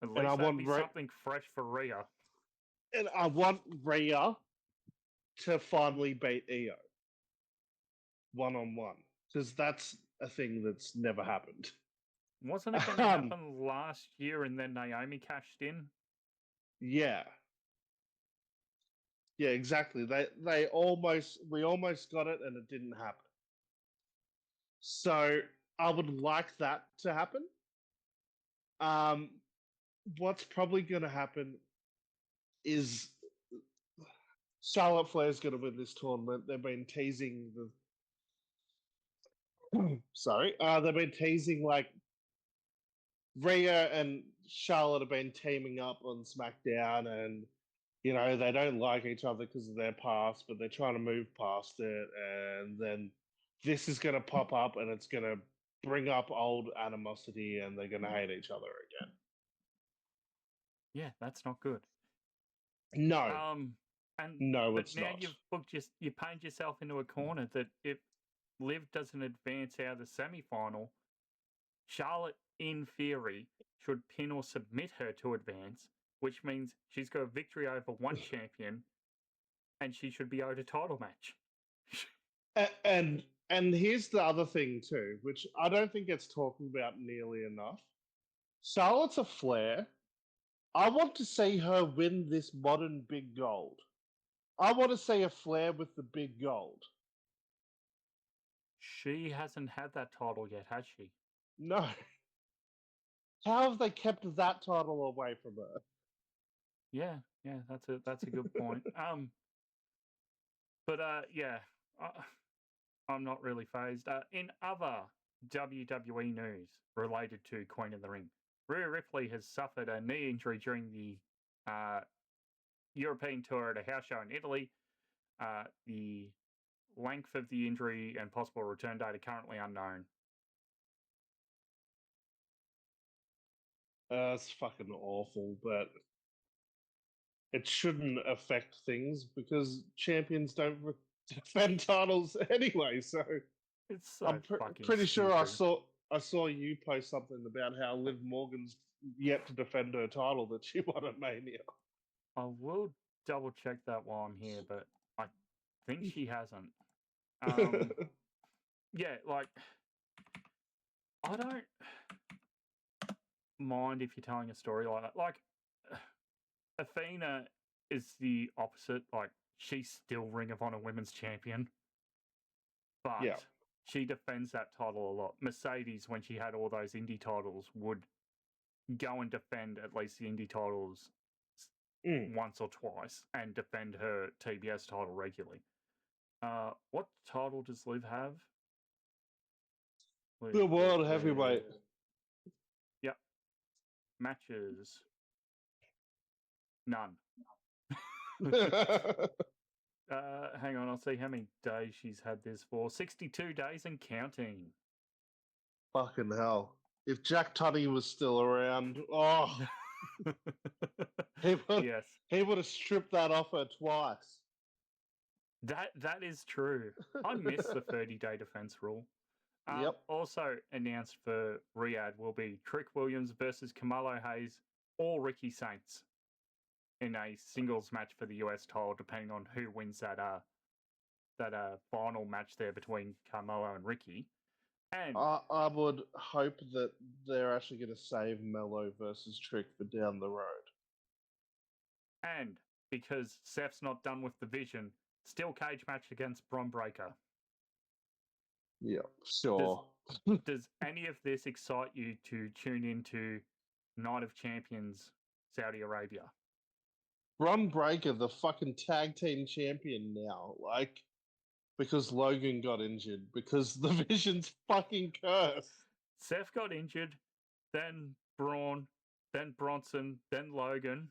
At least that'd be something fresh for Rhea. And I want Rhea to finally beat Io. One-on-one. Because that's a thing that's never happened. Wasn't it going to happen last year and then Naomi cashed in? Yeah. Yeah, exactly. We almost got it and it didn't happen. So I would like that to happen. What's probably going to happen is Charlotte Flair's going to win this tournament. They've been teasing they've been teasing like Rhea and Charlotte have been teaming up on SmackDown, and you know they don't like each other because of their past, but they're trying to move past it. And then this is going to pop up, and it's going to bring up old animosity, and they're going to hate each other again. Yeah, that's not good. No. No, it's now not. you've painted yourself into a corner that if Liv doesn't advance out of the semi-final, Charlotte, in theory, should pin or submit her to advance, which means she's got a victory over one champion, and she should be owed a title match. And here's the other thing too, which I don't think gets talked about nearly enough. Charlotte's a Flair. I want to see her win this modern big gold. I want to see a Flair with the big gold. She hasn't had that title yet, has she? No. How have they kept that title away from her? Yeah, that's a good point. I'm not really phased. In other WWE news related to Queen of the Ring, Rhea Ripley has suffered a knee injury during the European tour at a house show in Italy. The length of the injury and possible return date are currently unknown. It's fucking awful, but it shouldn't affect things because champions don't defend titles anyway. So it's so I'm pretty sure I saw you post something about how Liv Morgan's yet to defend her title that she won at Mania. I will double check that while I'm here, but I think she hasn't. Yeah, like, I don't mind if you're telling a story like that. Like, Athena is the opposite. Like, she's still Ring of Honor Women's Champion, but Yeah. she defends that title a lot. Mercedes, when she had all those indie titles, would go and defend at least the indie titles once or twice and defend her TBS title regularly. What title does Liv have? The World Heavyweight. Yep. Matches. None. Hang on, I'll see how many days she's had this for. 62 days and counting. Fucking hell. If Jack Tunney was still around, he would have stripped that off her twice. That is true. I miss the 30-day defense rule. Yep. Also announced for Riyadh will be Trick Williams versus Kamalo Hayes or Ricky Saints in a singles match for the US title, depending on who wins that final match there between Carmelo and Ricky. And I would hope that they're actually going to save Mello versus Trick for down the road. And because Seth's not done with the Vision, still cage match against Bron Breakker. Yeah, sure. Does any of this excite you to tune into Night of Champions Saudi Arabia? Bron Breakker, the fucking tag team champion now, like, because Logan got injured, because the Vision's fucking cursed. Seth got injured, then Braun, then Bronson, then Logan.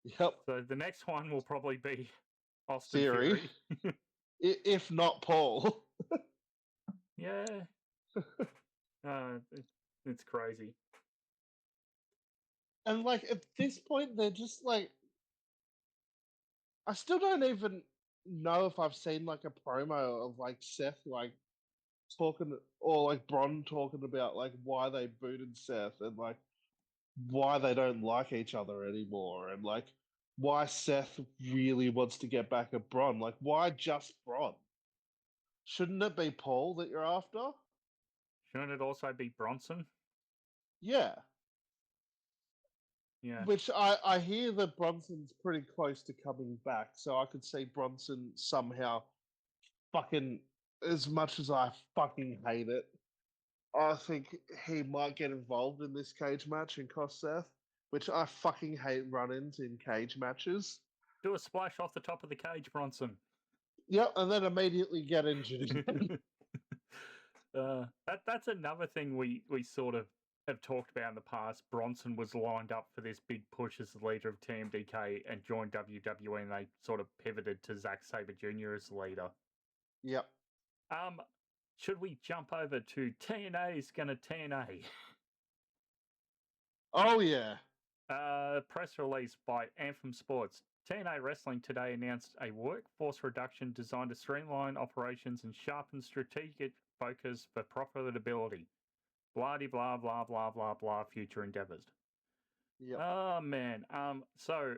Yep. So the next one will probably be Austin Theory. If not Paul. Yeah. It's crazy. And, like, at this point, they're just, like... I still don't even know if I've seen, like, a promo of, like, Seth, like, talking... Or, like, Bron talking about, like, why they booted Seth and, like, why they don't like each other anymore and, like, why Seth really wants to get back at Bron. Like, why just Bron? Shouldn't it be Paul that you're after? Shouldn't it also be Bronson? Yeah. Yeah. Which I hear that Bronson's pretty close to coming back, so I could see Bronson somehow fucking, as much as I fucking hate it, I think he might get involved in this cage match and cost Seth, which I fucking hate run-ins in cage matches. Do a splash off the top of the cage, Bronson. Yep, and then immediately get injured again. That's another thing we sort of have talked about in the past. Bronson was lined up for this big push as the leader of TMDK and joined WWE, and they sort of pivoted to Zack Sabre Jr. as the leader. Yep. Should we jump over to TNA's gonna TNA? Oh, yeah. Press release by Anthem Sports. TNA Wrestling today announced a workforce reduction designed to streamline operations and sharpen strategic focus for profitability. Blah blah blah blah blah blah. Future endeavors. Yep. Oh man. So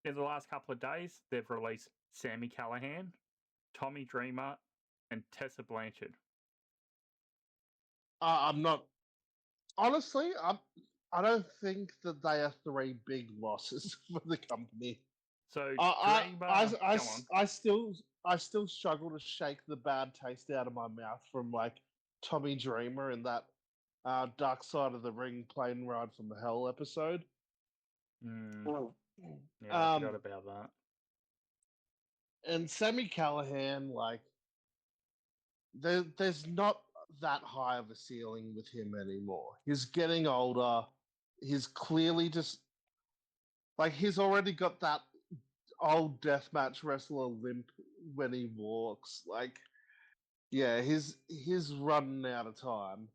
in the last couple of days, they've released Sami Callihan, Tommy Dreamer, and Tessa Blanchard. I'm not. Honestly, I don't think that they are three big losses for the company. So I still struggle to shake the bad taste out of my mouth from, like, Tommy Dreamer and that Dark Side of the Ring plane ride from the Hell episode. Yeah, I forgot about that. And Sami Callihan, like, there's not that high of a ceiling with him anymore. He's getting older. He's clearly just, like, he's already got that old deathmatch wrestler limp when he walks. Like, yeah, he's running out of time.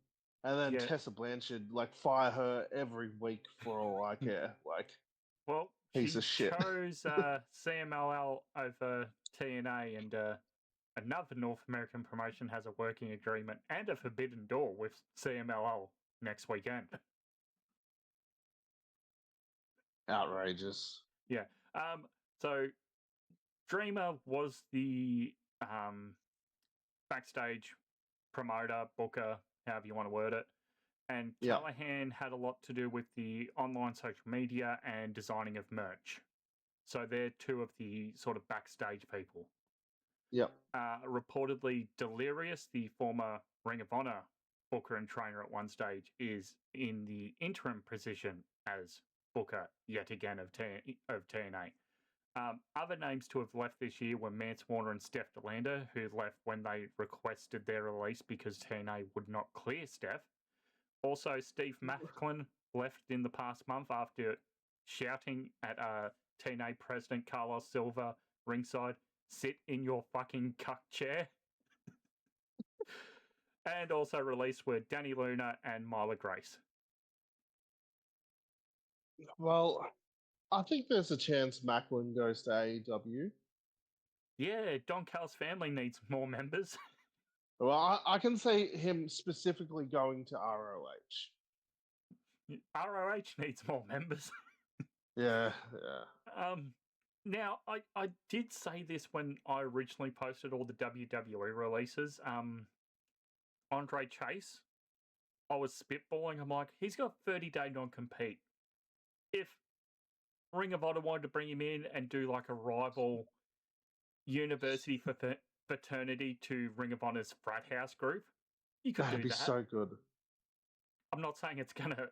And then Tessa Blanchard, like, fire her every week for all I care. Like, well, piece of shit. Chose CMLL over TNA, and another North American promotion has a working agreement and a forbidden door with CMLL next weekend. Outrageous. Yeah. So Dreamer was the backstage promoter, booker, however you want to word it. And Callahan had a lot to do with the online social media and designing of merch. So they're two of the sort of backstage people. Yep. Reportedly, Delirious, the former Ring of Honor booker and trainer at one stage, is in the interim position as booker yet again of TNA. Other names to have left this year were Mance Warner and Steph DeLander, who left when they requested their release because TNA would not clear Steph. Also, Steve Macklin left in the past month after shouting at TNA president Carlos Silva ringside, "Sit in your fucking cuck chair." And also released were Danny Luna and Myla Grace. Well, I think there's a chance Macklin goes to AEW. Yeah, Don Cal's family needs more members. Well, I can see him specifically going to ROH. ROH needs more members. Yeah. Now, I did say this when I originally posted all the WWE releases. Andre Chase, I was spitballing. I'm like, he's got 30-day non-compete. If Ring of Honor wanted to bring him in and do like a rival university fraternity to Ring of Honor's frat house group, you could That'd do be that. so good. I'm not saying it's going to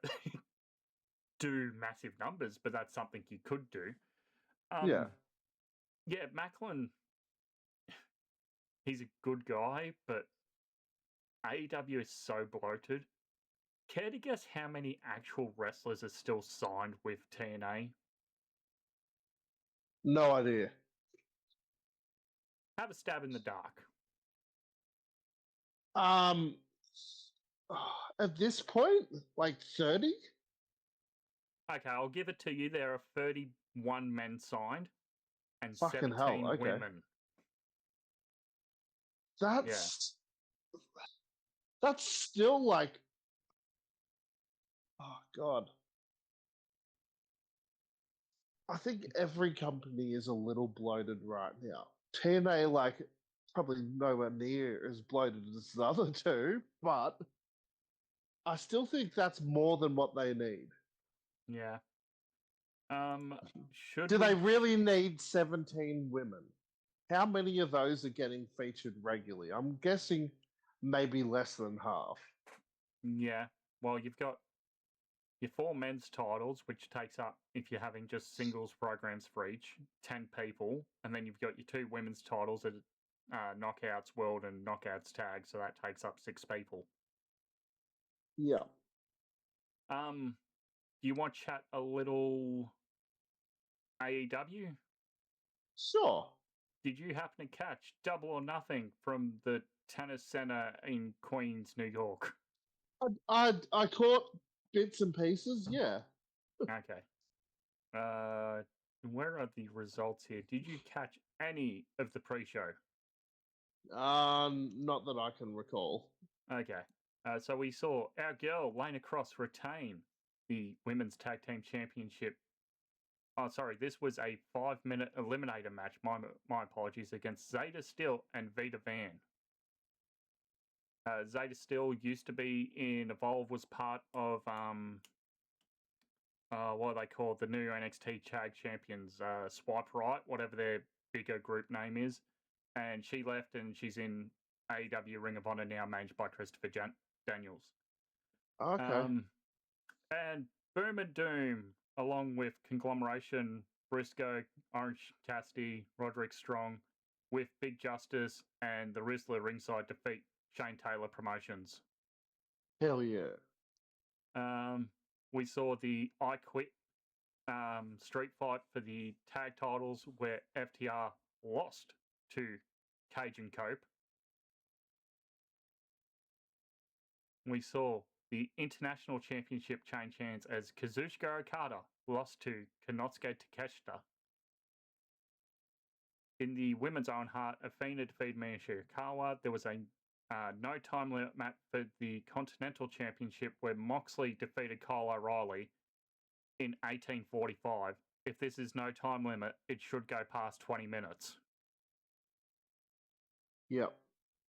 do massive numbers, but that's something you could do. Yeah, Macklin, he's a good guy, but AEW is so bloated. Care to guess how many actual wrestlers are still signed with TNA? No idea. Have a stab in the dark. At this point, like 30? Okay, I'll give it to you. There are 31 men signed and Fucking 17 hell, okay. women. That's still like, oh God. I think every company is a little bloated right now. TNA, like, probably nowhere near as bloated as the other two, but I still think that's more than what they need. Yeah. Do they really need 17 women? How many of those are getting featured regularly? I'm guessing maybe less than half. Yeah. Well, you've got your 4 men's titles, which takes up, if you're having just singles programs for each, 10 people. And then you've got your 2 women's titles at Knockouts World and Knockouts Tag, so that takes up 6 people. Yeah. Do you want to chat a little AEW? Sure. Did you happen to catch Double or Nothing from the Tennis Center in Queens, New York? I caught bits and pieces, yeah. Okay. Where are the results here? Did you catch any of the pre-show? Not that I can recall. Okay. So we saw our girl, Lana Cross, retain the Women's Tag Team Championship. Oh, sorry, this was a 5-minute eliminator match. My apologies, against Zeta Steel and Vita Van. Zeta Steel used to be in Evolve, was part of what are they called? The new NXT Tag Champions, Swipe Right, whatever their bigger group name is. And she left and she's in AEW Ring of Honor now, managed by Christopher Daniels. Okay. And Boom and Doom, along with Conglomeration, Briscoe, Orange Cassidy, Roderick Strong, with Big Justice and the Rizzler ringside, defeat Shane Taylor Promotions. Hell yeah. We saw the I Quit street fight for the tag titles where FTR lost to Cage and Cope. We saw the International Championship change hands as Kazuchika Okada lost to Konosuke Takeshita. In the women's Owen Hart, Athena defeated Mina Shirakawa. There was a no time limit match for the Continental Championship where Moxley defeated Kyle O'Reilly in 1845. if this is no time limit, it should go past 20 minutes. Yep.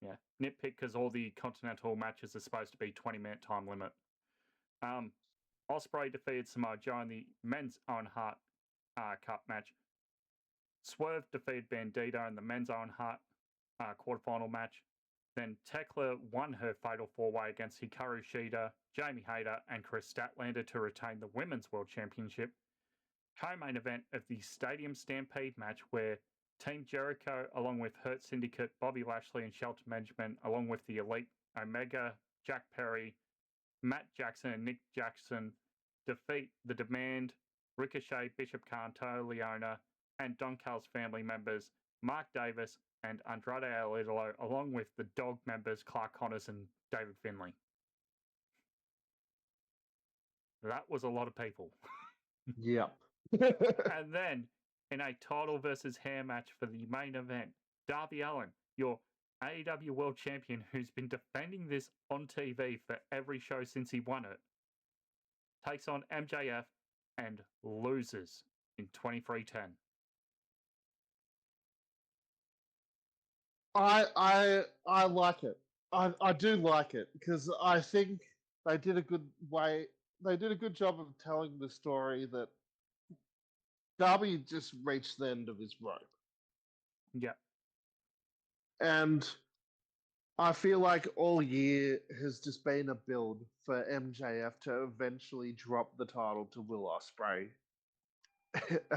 Yeah, nitpick because all the Continental matches are supposed to be 20-minute time limit. Ospreay defeated Samoa Joe in the men's Owen Hart Cup match. Swerve defeated Bandito in the men's Owen Hart quarterfinal match. Then Tekla won her fatal four-way against Hikaru Shida, Jamie Hayter, and Chris Statlander to retain the Women's World Championship. Co-main event of the Stadium Stampede match where Team Jericho, along with Hurt Syndicate, Bobby Lashley, and Shelter Management, along with the Elite, Omega, Jack Perry, Matt Jackson, and Nick Jackson, defeat The Demand, Ricochet, Bishop Canto, Leona, and Don Cal's family members, Mark Davis, and Andrade El Idolo, along with the Dog members, Clark Connors and David Finlay. That was a lot of people. Yep. And then, in a title versus hair match for the main event, Darby Allin, your AEW World Champion, who's been defending this on TV for every show since he won it, takes on MJF and loses in 23-10. I like it. I do like it because I think they did a good job of telling the story that Darby just reached the end of his rope. Yeah. And I feel like all year has just been a build for MJF to eventually drop the title to Will Ospreay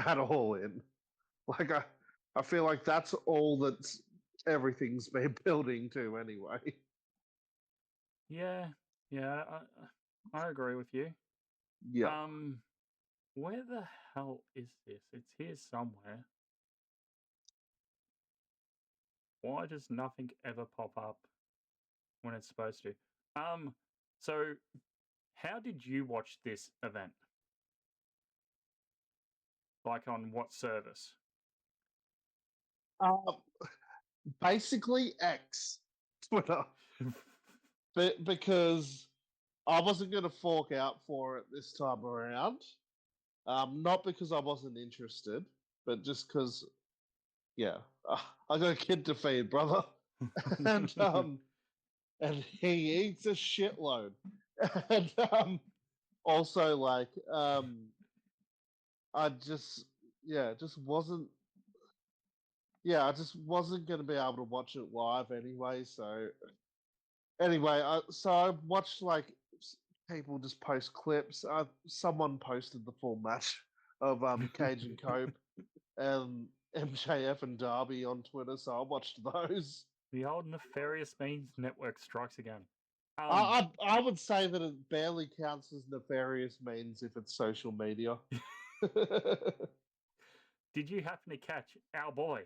at All In. Like I feel like that's all that's everything's been building to anyway. Yeah, I agree with you. Yeah. Where the hell is this? It's here somewhere. Why does nothing ever pop up when it's supposed to? So how did you watch this event? Like on what service? Basically X Twitter. Because I wasn't going to fork out for it this time around. Not because I wasn't interested, but just because, yeah, I got a kid to feed, brother, and he eats a shitload, and also like I just wasn't. Yeah, I just wasn't going to be able to watch it live anyway. So anyway, I watched like people just post clips. Someone posted the full match of Cage and Cope and MJF and Darby on Twitter, so I watched those. The old nefarious means network strikes again. I would say that it barely counts as nefarious means if it's social media. Did you happen to catch our boy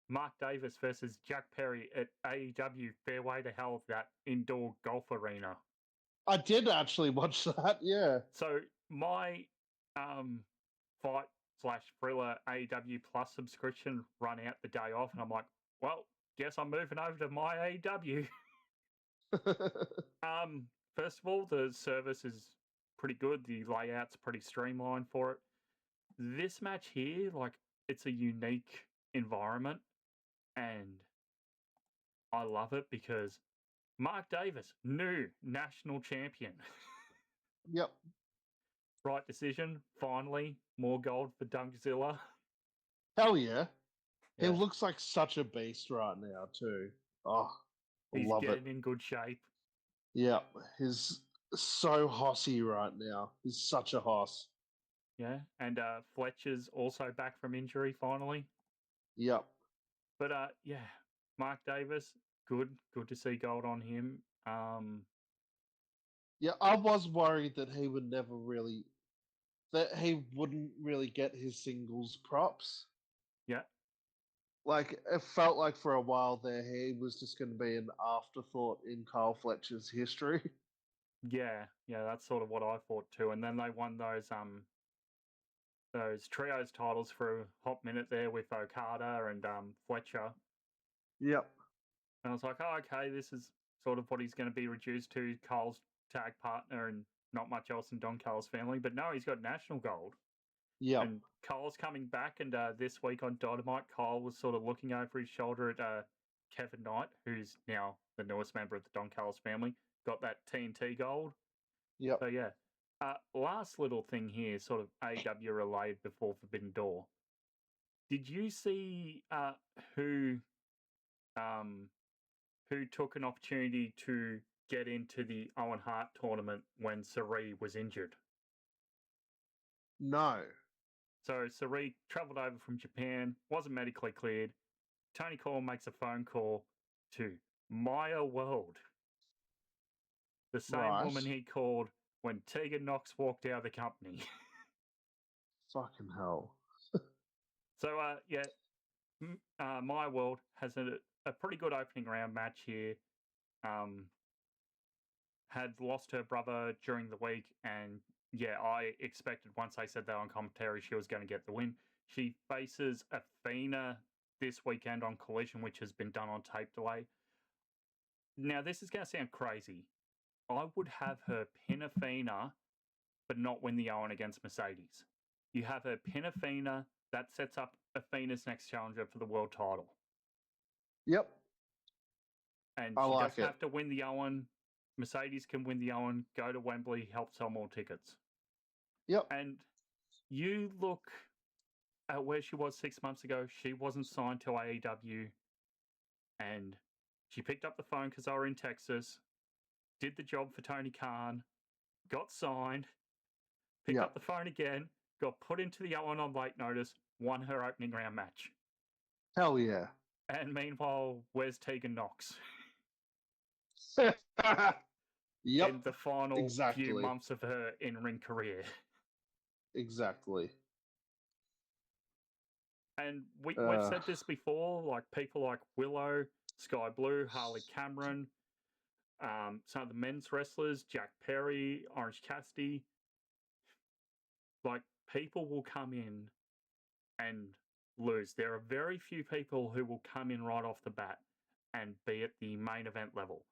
Mark Davis versus Jack Perry at AEW Fairway to Hell, that indoor golf arena? I did actually watch that, yeah. So my fight/thriller AEW Plus subscription run out the day off, and I'm like, well, guess I'm moving over to MyAEW. First of all, the service is pretty good. The layout's pretty streamlined for it. This match here, like, it's a unique environment, and I love it because Mark Davis, new national champion. Yep. Right decision. Finally, more gold for Dunkzilla. Hell yeah. He looks like such a beast right now too. Oh, he's love getting it. in good shape. Yeah, he's so hossy right now. He's such a hoss. Yeah, and Fletcher's also back from injury finally. Yep. But yeah, Mark Davis, good to see gold on him. Yeah, I was worried that he wouldn't really get his singles props. Yeah. Like, it felt like for a while there he was just going to be an afterthought in Kyle Fletcher's history. Yeah, that's sort of what I thought too. And then they won those trios titles for a hot minute there with Okada and Fletcher. Yep. And I was like, oh, okay, this is sort of what he's going to be reduced to, Kyle's tag partner and not much else in Don Cal's family. But no, he's got national gold. Yeah. And Cole's coming back, and this week on Dynamite, Cole was sort of looking over his shoulder at Kevin Knight, who's now the newest member of the Dunkzilla family, got that TNT gold. Yep. So, yeah. Last little thing here, sort of AEW related before Forbidden Door. Did you see who took an opportunity to get into the Owen Hart tournament when Zaria was injured? No. So Zaria travelled over from Japan, wasn't medically cleared. Tony Khan makes a phone call to Maya World, the same woman he called when Tegan Knox walked out of the company. Fucking hell. So, yeah, Maya World has a pretty good opening round match here. Had lost her brother during the week, and yeah, I expected once they said that on commentary she was going to get the win. She faces Athena this weekend on Collision, which has been done on tape delay. Now, this is going to sound crazy. I would have her pin Athena, but not win the Owen against Mercedes. You have her pin Athena, that sets up Athena's next challenger for the world title. Yep. And I she like doesn't have to win the Owen. Mercedes can win the Owen, go to Wembley, help sell more tickets. Yep. And you look at where she was 6 months ago. She wasn't signed to AEW. And she picked up the phone because they were in Texas, did the job for Tony Khan, got signed, picked up the phone again, got put into the Owen on late notice, won her opening round match. Hell yeah. And meanwhile, where's Tegan Knox? Yep. In the final few months of her in-ring career. Exactly. And we've said this before, like people like Willow, Sky Blue, Harley Cameron, some of the men's wrestlers, Jack Perry, Orange Cassidy. Like, people will come in and lose. There are very few people who will come in right off the bat and be at the main event level.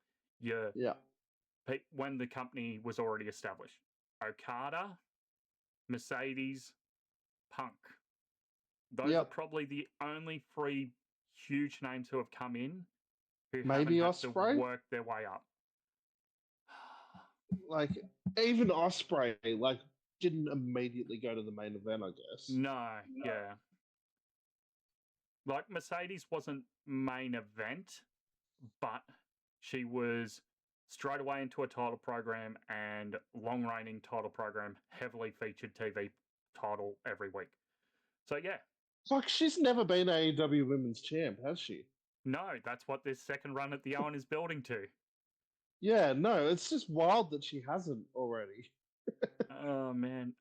When the company was already established. Okada, Mercedes, Punk. Those are probably the only three huge names who have come in who haven't had to work their way up. Like, even Ospreay, like, didn't immediately go to the main event, I guess. No. Yeah. Like, Mercedes wasn't main event, but she was straight away into a title program and long-reigning title program, heavily featured TV title every week. So, yeah. Like, she's never been AEW Women's Champ, has she? No, that's what this second run at the Owen is building to. Yeah, no, it's just wild that she hasn't already. Oh, man.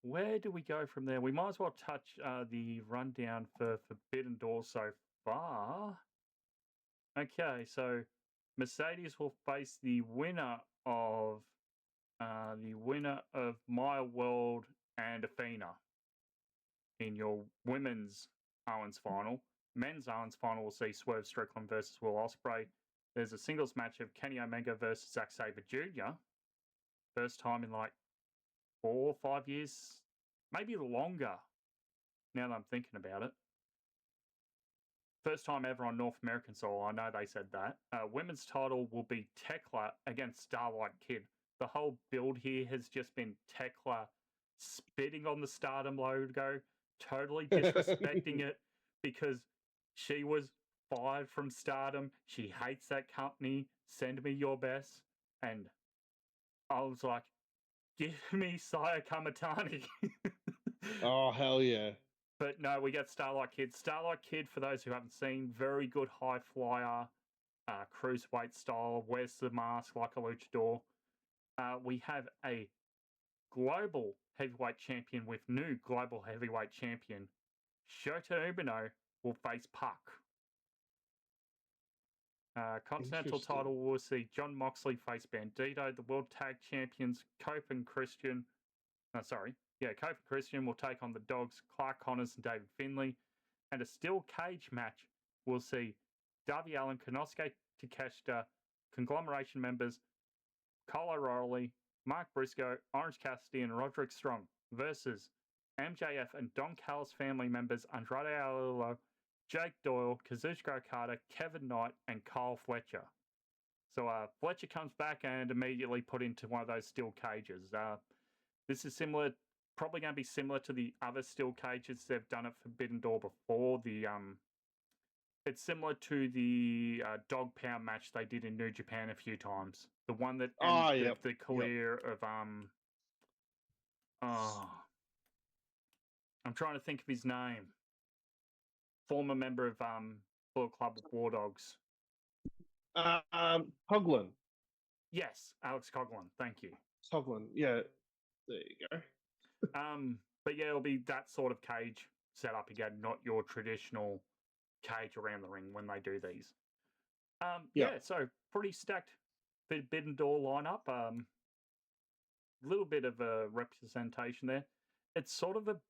Where do we go from there? We might as well touch the rundown for Forbidden Door so far. Okay, so Mercedes will face the winner of Maya World and Athena in your women's Owens final. Men's Owens final will see Swerve Strickland versus Will Ospreay. There's a singles match of Kenny Omega versus Zack Sabre Jr. First time in like 4 or 5 years, maybe longer, now that I'm thinking about it. First time ever on North American soil, I know they said that. Women's title will be Tekla against Starlight Kid. The whole build here has just been Tekla spitting on the Stardom logo, totally disrespecting it because she was fired from Stardom. She hates that company. Send me your best. And I was like, give me Saya Kamatani. Oh, hell yeah. But no, we got Starlight Kid. Starlight Kid, for those who haven't seen, very good high flyer, cruiserweight style, wears the mask like a luchador. We have a global heavyweight champion with new global heavyweight champion. Shota Umino will face Puck. Continental title will see John Moxley face Bandito. The World Tag Champions, Cope and Christian. Cope and Christian will take on the Dogs, Clark Connors and David Finlay. And a steel cage match will see Darby Allin, Konosuke Takeshita, Conglomeration members, Kyle O'Reilly, Mark Briscoe, Orange Cassidy, and Roderick Strong versus MJF and Don Callis family members Andrade Alilo, Jake Doyle, Kazuchika Okada, Kevin Knight, and Kyle Fletcher. So Fletcher comes back and immediately put into one of those steel cages. This is similar, probably going to be similar to the other steel cages they've done at Forbidden Door before. It's similar to the dog pound match they did in New Japan a few times. The one that ended the career of I'm trying to think of his name. Former member of Bullet Club War Dogs. Coughlin. Yes, Alex Coughlin. Thank you. Coughlin. Yeah. There you go. But yeah, it'll be that sort of cage set up again, not your traditional cage around the ring when they do these. Yeah, so pretty stacked Forbidden Door lineup. Little bit of a representation there. It's sort of a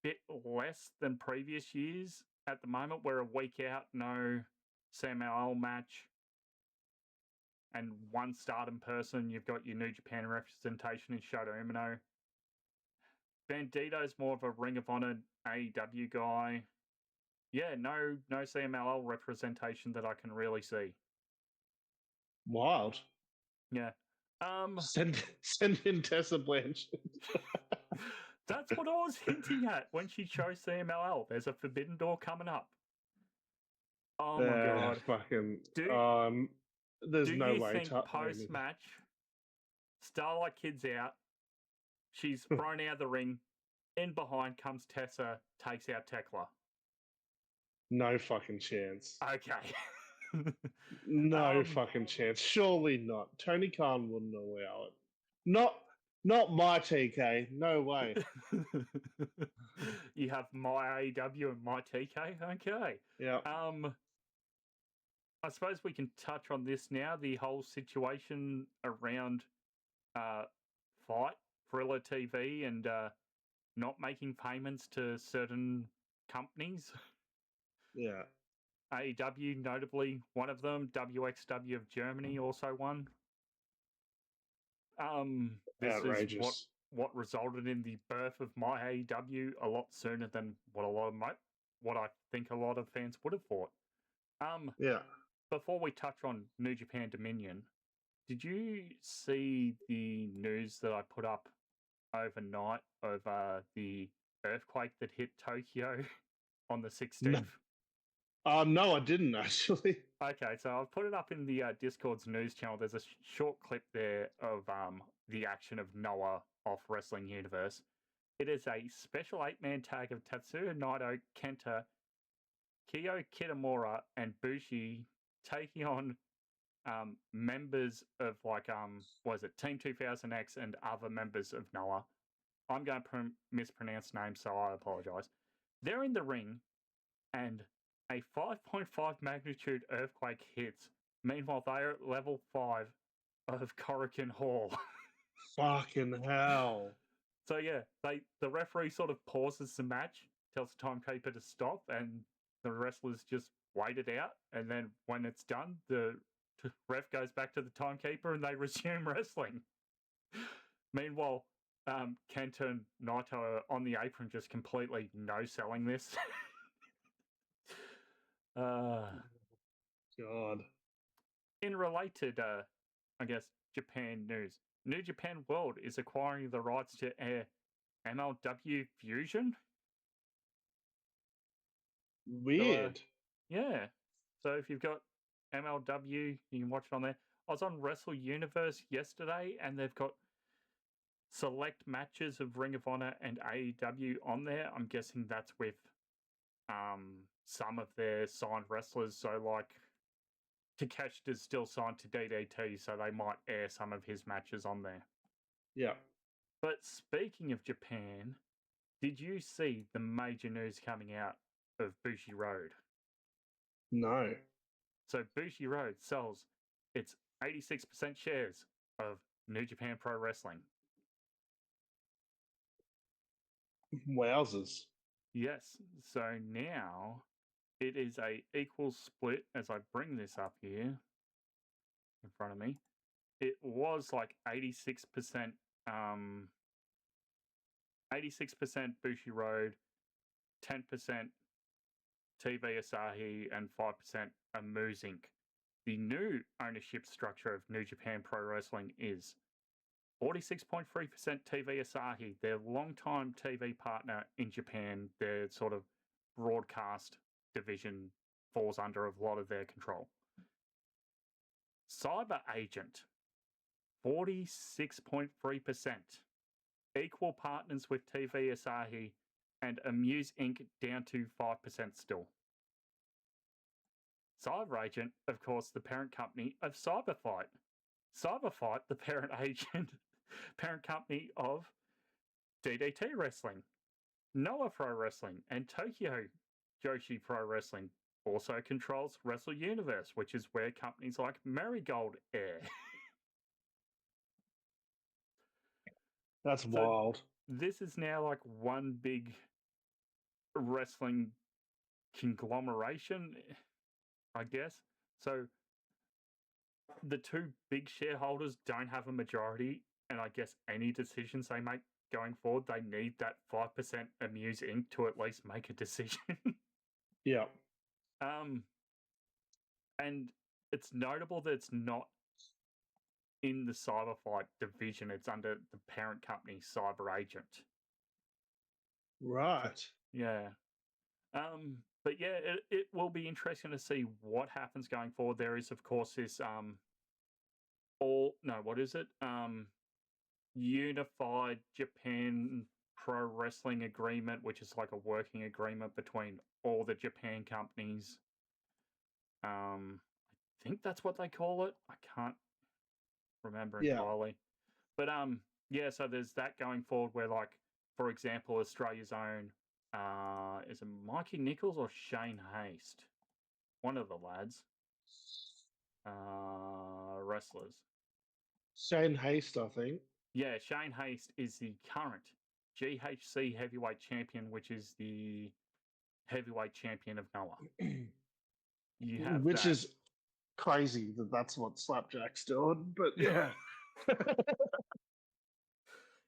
bit less than previous years at the moment. We're a week out, no CMLL match, and one Stardom person. You've got your New Japan representation in Shota Umino. Bandito's more of a Ring of Honor AEW guy. Yeah, no CMLL representation that I can really see. Wild. Yeah. Send in Tessa Blanchard. That's what I was hinting at when she chose CMLL. There's a Forbidden Door coming up. Oh my god! Fucking. There's no way. Do you think post match, Starlight Kid's out? She's thrown out of the ring. In behind comes Tessa, takes out Tekla. No fucking chance. Okay. No fucking chance. Surely not. Tony Khan wouldn't allow it. Not my TK. No way. You have MyAEW and my TK? Okay. Yeah. I suppose we can touch on this now, the whole situation around Fight, Thriller TV, and not making payments to certain companies. Yeah. AEW, notably one of them. WXW of Germany, also one. This outrageous. Is what resulted in the birth of MyAEW a lot sooner than what I think a lot of fans would have thought. Yeah. Before we touch on New Japan Dominion, did you see the news that I put up overnight of the earthquake that hit Tokyo on the 16th? No, I didn't actually. Okay, so I've put it up in the Discord's news channel. There's a short clip there of the action of Noah off Wrestling Universe. It is a special 8-man tag of Tatsuya Naito, Kenta, Kiyo Kitamura, and Bushi taking on members of Team 2000X and other members of Noah. I'm going to mispronounce names, so I apologize. They're in the ring, and a 5.5 magnitude earthquake hits. Meanwhile, they are at level 5 of Korakuen Hall. Fucking hell. So yeah, the referee sort of pauses the match, tells the timekeeper to stop, and the wrestlers just wait it out. And then when it's done, the ref goes back to the timekeeper and they resume wrestling. Meanwhile, Kenta and Naito are on the apron just completely no-selling this. God. In related, Japan news, New Japan World is acquiring the rights to air MLW Fusion. Weird. So, yeah. So if you've got MLW, you can watch it on there. I was on Wrestle Universe yesterday, and they've got select matches of Ring of Honor and AEW on there. I'm guessing that's with some of their signed wrestlers. So like Takeshita's still signed to DDT, so they might air some of his matches on there. Yeah. But speaking of Japan, did you see the major news coming out of Bushiroad? No. So Bushiroad sells its 86% shares of New Japan Pro Wrestling. Wowzers. Yes. So now it is a equal split, as I bring this up here in front of me. it was like 86%, 86% Bushiroad, 10% TV Asahi, and 5% Amuse Inc. The new ownership structure of New Japan Pro Wrestling is 46.3% TV Asahi, their longtime TV partner in Japan. Their sort of broadcast division falls under a lot of their control. Cyber Agent, 46.3%. Equal partners with TV Asahi, and Amuse Inc. down to 5% still. Cyber Agent, of course, the parent company of Cyberfight. Cyberfight, the parent company of DDT Wrestling, Noah Pro Wrestling, and Tokyo Joshi Pro Wrestling. Also controls Wrestle Universe, which is where companies like Marigold air. That's wild. This is now like one big wrestling conglomeration, I guess. So the two big shareholders don't have a majority, and I guess any decisions they make going forward, they need that 5% Amuse Inc. to at least make a decision. Yeah. And it's notable that it's not in the Cyberfight division. It's under the parent company, Cyber Agent. Right. Yeah. But yeah, it will be interesting to see what happens going forward. There is, of course, this Unified Japan Pro Wrestling Agreement, which is like a working agreement between all the Japan companies. I think that's what they call it. I can't remember entirely. But yeah, so there's that going forward where, like, for example, Australia's own, is it Mikey Nichols or Shane Haste? One of the lads. Wrestlers. Shane Haste, I think. Yeah, Shane Haste is the current GHC heavyweight champion, which is the heavyweight champion of Noah. You have which is crazy that that's what Slapjack's doing, but yeah.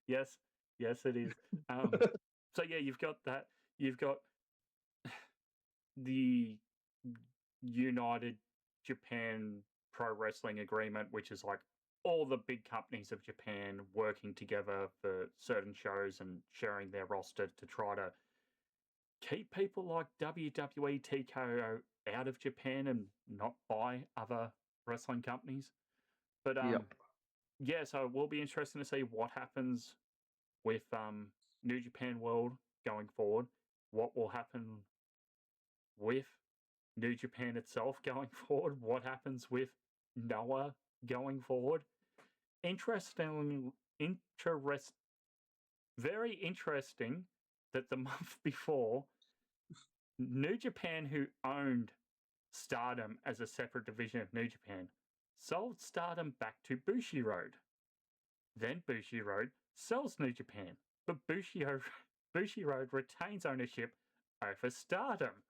Yes, it is. So yeah, you've got that. You've got the United Japan Pro Wrestling Agreement, which is like all the big companies of Japan working together for certain shows and sharing their roster to try to keep people like WWE, TKO out of Japan and not buy other wrestling companies. But yeah, so it will be interesting to see what happens with New Japan World going forward. What will happen with New Japan itself going forward? What happens with Noah going forward? Very interesting that the month before, New Japan, who owned Stardom as a separate division of New Japan, sold Stardom back to Bushiroad. Then Bushiroad sells New Japan, but Bushiroad retains ownership over Stardom.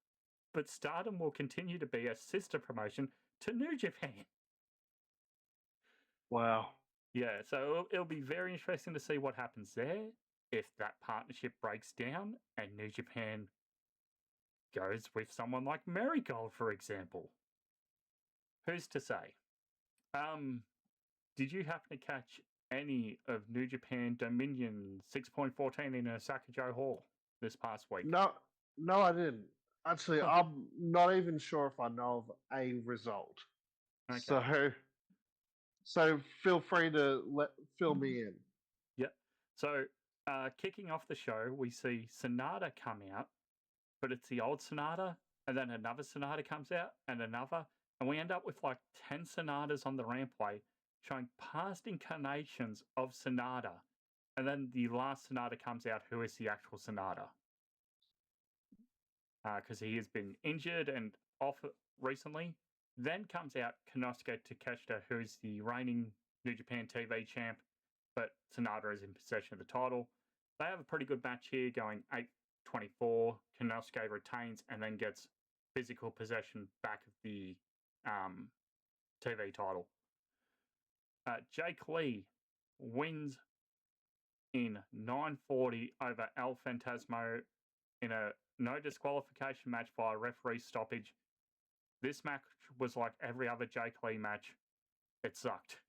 But Stardom will continue to be a sister promotion to New Japan. Wow. Yeah, so it'll be very interesting to see what happens there, if that partnership breaks down and New Japan goes with someone like Marigold, for example. Who's to say? Did you happen to catch any of New Japan Dominion 6.14 in Osaka-Jo Hall this past week? No, I didn't. Actually, I'm not even sure if I know of a result. Okay. So feel free to fill me in. Yep. So kicking off the show, we see Sonata come out, but it's the old Sonata, and then another Sonata comes out, and another, and we end up with like 10 Sonatas on the rampway, showing past incarnations of Sonata, and then the last Sonata comes out, who is the actual Sonata. Because he has been injured and off recently. Then comes out Konosuke Takeshita, who is the reigning New Japan TV champ, but Sonata is in possession of the title. They have a pretty good match here, going 8-24. Konosuke retains and then gets physical possession back of the TV title. Jake Lee wins in 9:40 over El Fantasmo in a no disqualification match via referee stoppage. This match was like every other Jake Lee match. It sucked.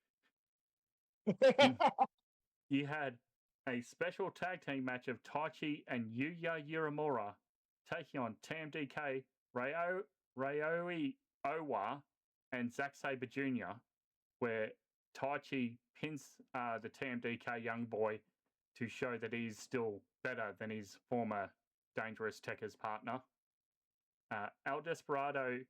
You had a special tag team match of Taichi and Yuya Uemura taking on TMDK, Ryohei Owa, and Zack Sabre Jr., where Taichi pins the TMDK young boy to show that he's still better than his former Dangerous Tekkers partner. El Desperado,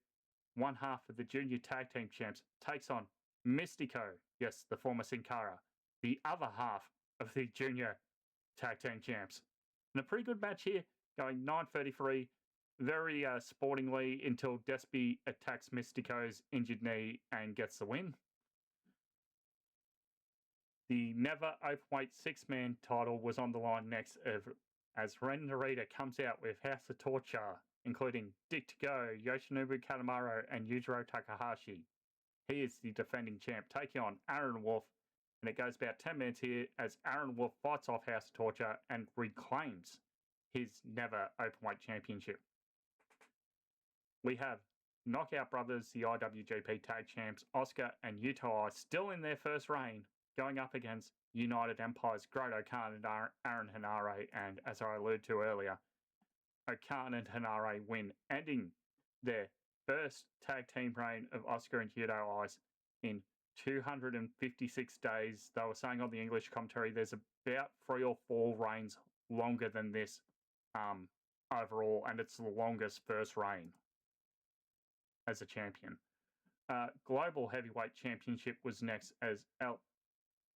one half of the junior tag team champs, takes on Mystico, yes, the former Sin Cara, the other half of the junior tag team champs. And a pretty good match here, going 9:33, very sportingly until Despy attacks Mystico's injured knee and gets the win. The never openweight six-man title was on the line next as Ren Narita comes out with House of Torture, including Dick to Go, Yoshinobu Kanemaru, and Yujiro Takahashi. He is the defending champ, taking on Aaron Wolf, and it goes about 10 minutes here as Aaron Wolf fights off House of Torture and reclaims his never openweight championship. We have Knockout Brothers, the IWGP Tag Champs, Oscar and Yuto Ice, still in their first reign, going up against United Empire's Great O'Khan and Aaron Henare, and as I alluded to earlier, O'Khan and Henare win, ending their first tag team reign of Oscar and Yuto Ice in 256 days. They were saying on the English commentary there's about 3 or 4 reigns longer than this overall, and it's the longest first reign as a champion. Global Heavyweight Championship was next as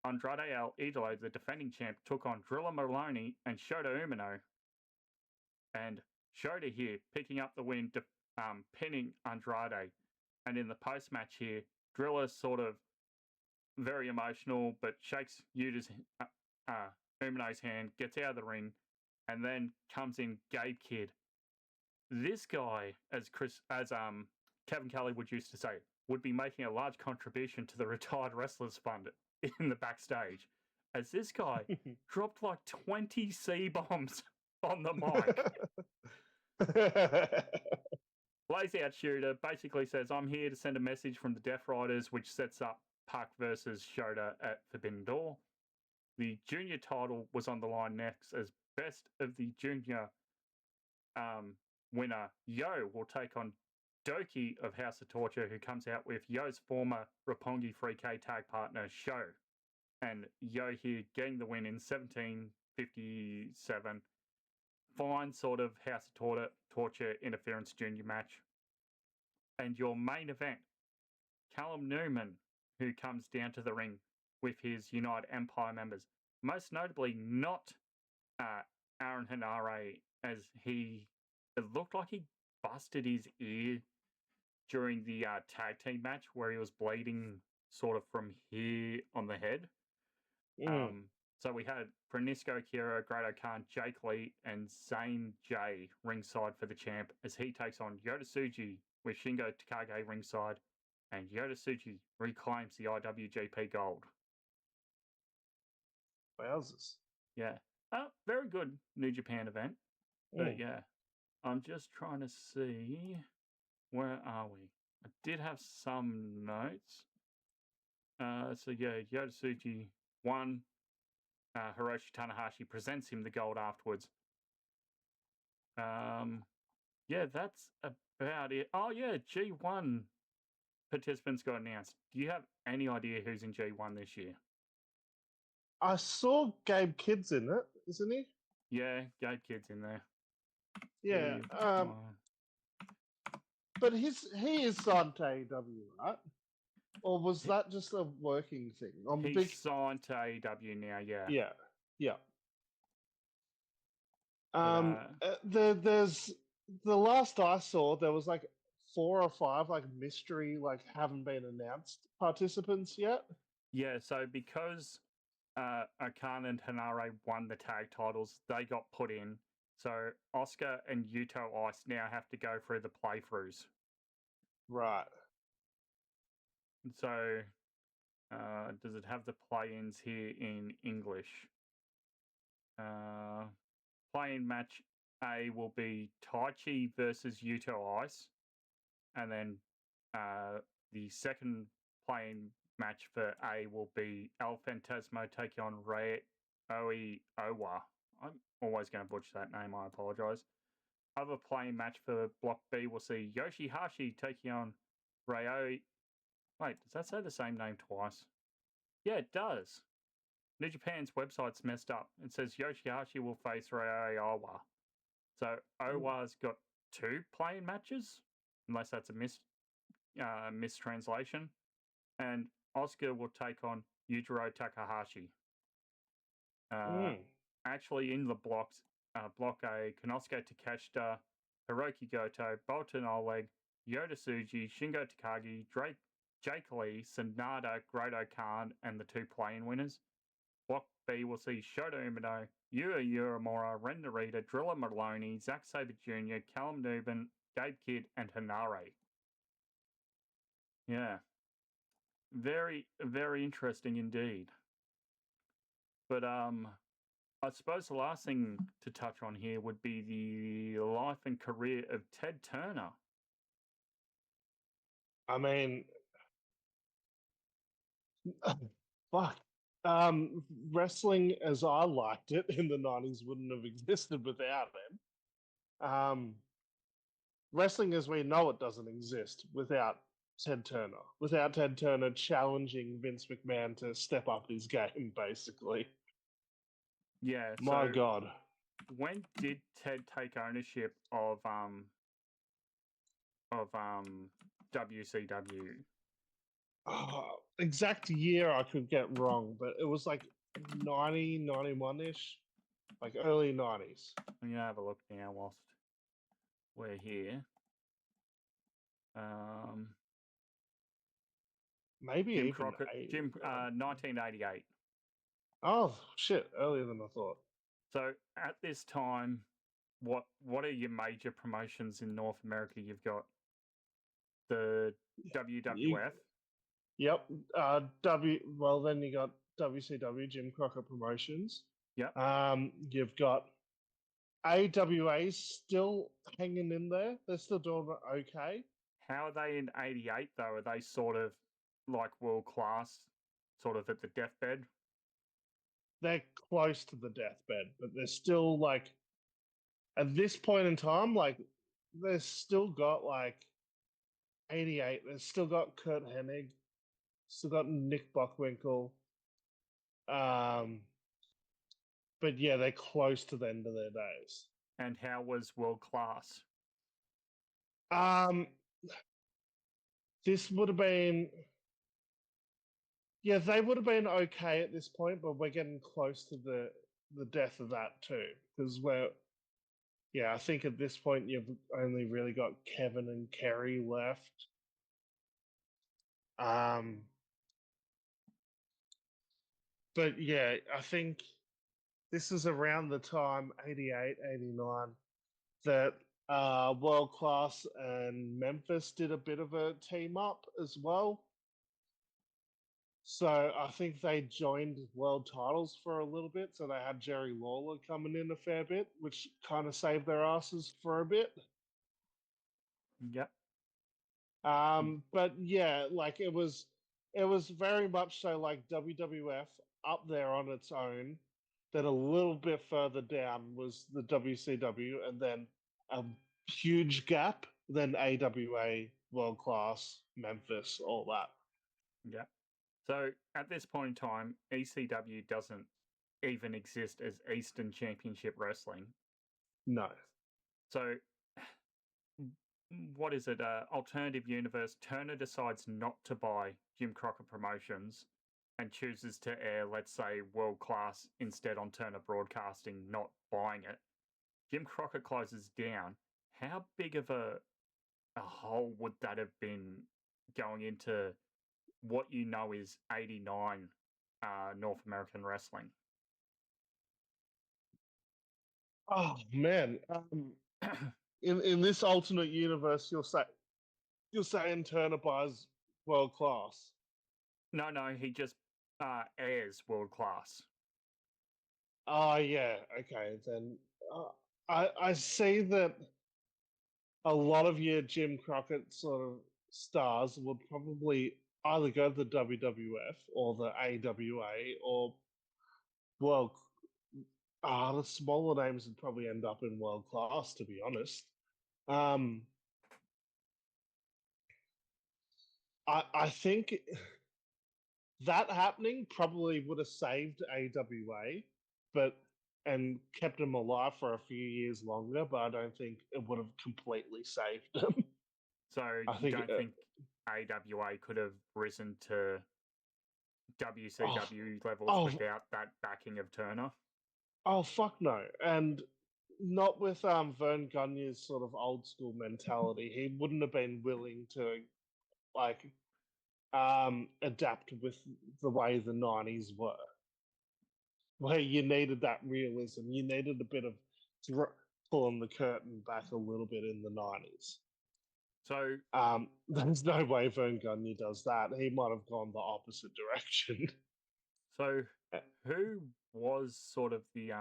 Andrade El Idolo, the defending champ, took on Drilla Maloney and Shota Umino. And Shota here picking up the win, pinning Andrade. And in the post-match here, Drilla sort of very emotional, but shakes Umino's hand, gets out of the ring, and then comes in Gabe Kidd. This guy, as Kevin Kelly would used to say, would be making a large contribution to the Retired Wrestlers Fund in the backstage, as this guy dropped like 20 C-bombs on the mic. Lays out Shooter, basically says, I'm here to send a message from the Death Riders, which sets up Puck versus Shota at Forbidden Door. The junior title was on the line next as best of the junior winner, Yo, will take on Doki of House of Torture, who comes out with Yo's former Roppongi 3K tag partner, Sho. And Yo here getting the win in 17:57. Fine sort of House of Torture interference junior match. And your main event, Callum Newman, who comes down to the ring with his United Empire members. Most notably not Aaron Henare, as it looked like he busted his ear during the tag team match where he was bleeding sort of from here on the head. So we had Franisco Kira, Great O'Khan, Jake Lee, and Zane J ringside for the champ as he takes on Yota Tsuji with Shingo Takagi ringside, and Yota Tsuji reclaims the IWGP Gold. Wowzers. Yeah. Very good New Japan event. But yeah, I'm just trying to see, where are we? I did have some notes. So yeah, Yota Tsuji won. Hiroshi Tanahashi presents him the gold afterwards. Yeah, that's about it. Oh yeah, G1 participants got announced. Do you have any idea who's in G1 this year? I saw Gabe Kidd's in it, isn't he? Yeah, Gabe Kidd's in there. Yeah. But he is signed to AEW, right? Or was that just a working thing? He's signed to AEW now, yeah. Yeah. There's the last I saw, there was like 4 or 5 like mystery, like haven't been announced participants yet. Yeah, so because O'Khan and Henare won the tag titles, they got put in. So Oscar and Yuto Ice now have to go through the playthroughs. Right. So Does it have the play-ins here in English? Play-in match A will be Taichi versus Yuto Ice, and then the second play-in match for A will be El Fantasmo taking on Rei Owa. I'm always going to butcher that name, I apologise. Other play-in match for Block B will see Yoshihashi taking on Rei. Wait, does that say the same name twice? Yeah, it does. New Japan's website's messed up. It says Yoshihashi will face Rei Owa. So Owa's got 2 play-in matches, unless that's a mistranslation. And Oscar will take on Yujiro Takahashi. Actually, in the blocks, Block A, Konosuke Takeshita, Hiroki Goto, Bolton Oleg, Yota Tsuji, Shingo Takagi, Jake Lee, Sanada, Grado Khan, and the 2 play-in winners. Block B will see Shota Umino, Yuya Uemura, Ren Narita, Drilla Maloney, Zack Sabre Jr., Callum Newman, Gabe Kidd, and Hanare. Yeah. Very, very interesting indeed. But I suppose the last thing to touch on here would be the life and career of Ted Turner. I mean, fuck. Wrestling as I liked it in the 90s wouldn't have existed without him. Wrestling as we know it doesn't exist without Ted Turner. Without Ted Turner challenging Vince McMahon to step up his game, basically. Yeah. My God. When did Ted take ownership of WCW? Exact year I could get wrong, but it was like 90, 91-ish, like early 90s. I'm gonna have a look now whilst we're here. Maybe Jim even Crockett, 1988. Oh shit! Earlier than I thought. So at this time, what are your major promotions in North America? You've got the WWF. Yep. Well, then you got WCW, Jim Crockett Promotions. Yep. You've got AWA still hanging in there. They're still doing okay. How are they in '88 though? Are they sort of like world class, sort of at the deathbed? They're close to the deathbed, but they're still like at this point in time, like they've still got like 88. They've still got Kurt Hennig, still got Nick Bockwinkel. But yeah, they're close to the end of their days. And how was world class? This would have been, yeah, they would have been okay at this point, but we're getting close to the death of that too, because I think at this point you've only really got Kevin and Kerry left. But yeah, I think this is around the time, 88, 89, that World Class and Memphis did a bit of a team up as well. So I think they joined world titles for a little bit. So they had Jerry Lawler coming in a fair bit, which kind of saved their asses for a bit. Yep. But yeah, like it was very much so like WWF up there on its own. Then a little bit further down was the WCW, and then a huge gap. Then AWA, World Class, Memphis, all that. Yeah. So at this point in time, ECW doesn't even exist as Eastern Championship Wrestling. No. So what is it? Alternative Universe. Turner decides not to buy Jim Crockett Promotions and chooses to air, let's say, World Class instead on Turner Broadcasting, not buying it. Jim Crockett closes down. How big of a hole would that have been going into what you know is 89 North American wrestling? Oh man. In this alternate universe, you're saying Turner buys World Class. No, he just airs World Class. Oh yeah, okay. Then I see that a lot of your Jim Crockett sort of stars would probably either go to the WWF or the AWA or well, the smaller names would probably end up in World Class, to be honest. I think that happening probably would have saved AWA, and kept them alive for a few years longer. But I don't think it would have completely saved them. So I you think. don't think AWA could have risen to WCW levels Oh, without that backing of Turner? oh, fuck no! And not with Vern Gagne's sort of old school mentality. He wouldn't have been willing to like adapt with the way the '90s were, where you needed that realism. You needed a bit of pulling the curtain back a little bit in the '90s. So there's no way Vern Gagne does that. He might have gone the opposite direction. So who was sort of the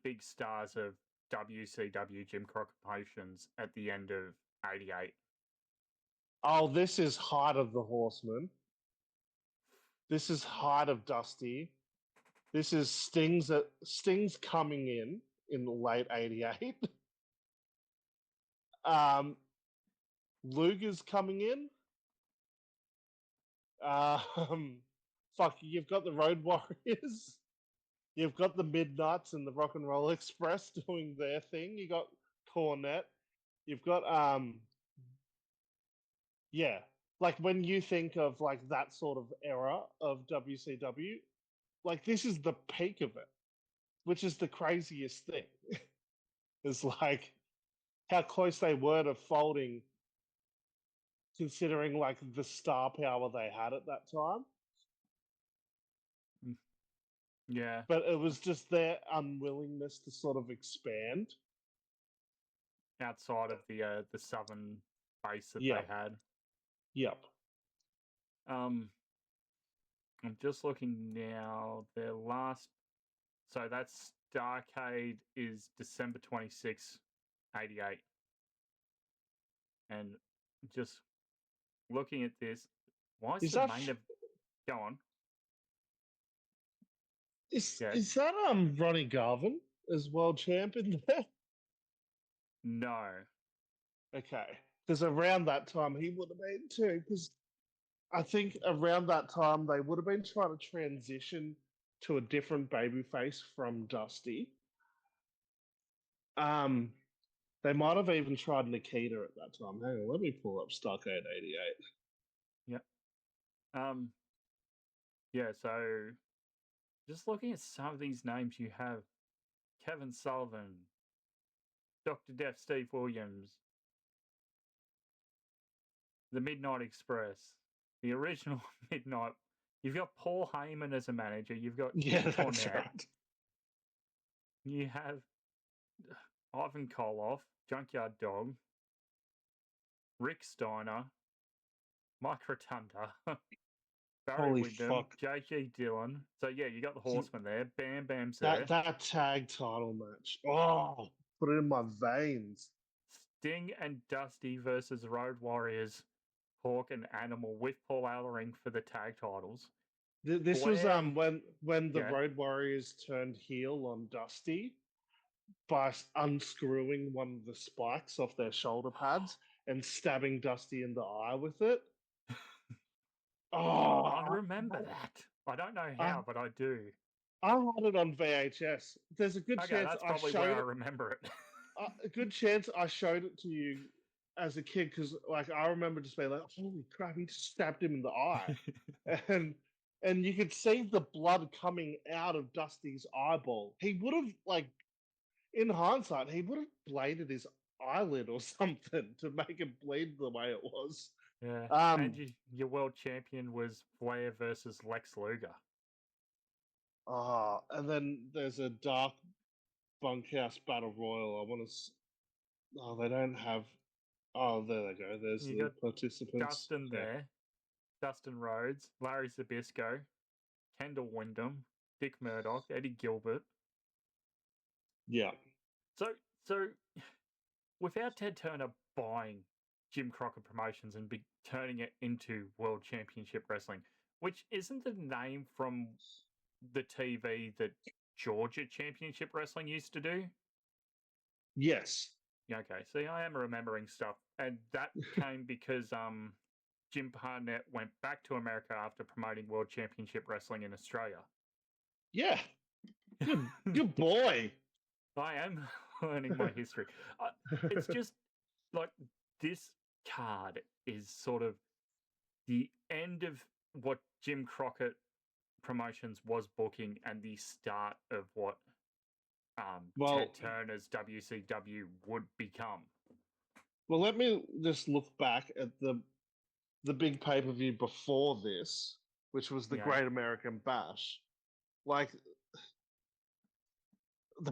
big stars of WCW Jim Crockett Promotions at the end of '88? Oh, this is Heart of the Horseman. This is Heart of Dusty. This is Sting's coming in the late '88. Luger's coming in. Fuck, you've got the Road Warriors. You've got the Midnights and the Rock and Roll Express doing their thing. You got Cornette. You've got yeah. Like when you think of like that sort of era of WCW, like this is the peak of it, which is the craziest thing. It's like how close they were to folding, considering like the star power they had at that time. Yeah. But it was just their unwillingness to sort of expand outside of the southern base that Yep. they had. Yep. I'm just looking now. Their last, so that's Starrcade is December 26, '88, and just looking at this, why is the main event? Go on. Is that Ronnie Garvin as world champ in there? No. Okay, because around that time he would have been too. Because I think around that time they would have been trying to transition to a different babyface from Dusty. They might have even tried Nikita at that time. Hang on, let me pull up Starrcade '88. Yep. Yeah. So just looking at some of these names, you have Kevin Sullivan, Dr. Death, Steve Williams, the Midnight Express, the original Midnight. You've got Paul Heyman as a manager. You've got that's Cornette. right. You have Ivan Koloff, Junkyard Dog, Rick Steiner, Mike Rotunda, Barry Holy Windham, fuck. J.G. Dillon. So yeah, you got the Horsemen there. Bam Bam's there. That tag title match. Oh, put it in my veins. Sting and Dusty versus Road Warriors, Hawk and Animal with Paul Ellering for the tag titles. This was when the Road Warriors turned heel on Dusty by unscrewing one of the spikes off their shoulder pads and stabbing Dusty in the eye with it. Oh, I remember that. I don't know how, but I do. I had it on VHS. There's a good chance that's probably where I remember it. A good chance I showed it to you as a kid because, like, I remember just being like, "Holy crap!" He just stabbed him in the eye, and you could see the blood coming out of Dusty's eyeball. He would have, like, in hindsight, he would have bladed his eyelid or something to make it bleed the way it was. Yeah. And your world champion was Flair versus Lex Luger. And then there's a dark bunkhouse battle royal. I want to. Oh, they don't have. Oh, there they go. There's the participants. Dustin there. Dustin Rhodes, Larry Zbyszko, Kendall Windham, Dick Murdoch, Eddie Gilbert. Yeah. So without Ted Turner buying Jim Crockett Promotions and turning it into World Championship Wrestling, which isn't the name from the TV that Georgia Championship Wrestling used to do? Yes. Yeah, okay. See, I am remembering stuff. And that came because Jim Barnett went back to America after promoting World Championship Wrestling in Australia. Yeah. Good boy. I am learning my history. It's just like this card is sort of the end of what Jim Crockett Promotions was booking and the start of what Ted Turner's WCW would become. Well, let me just look back at the big pay-per-view before this, which was the Great American Bash. Like,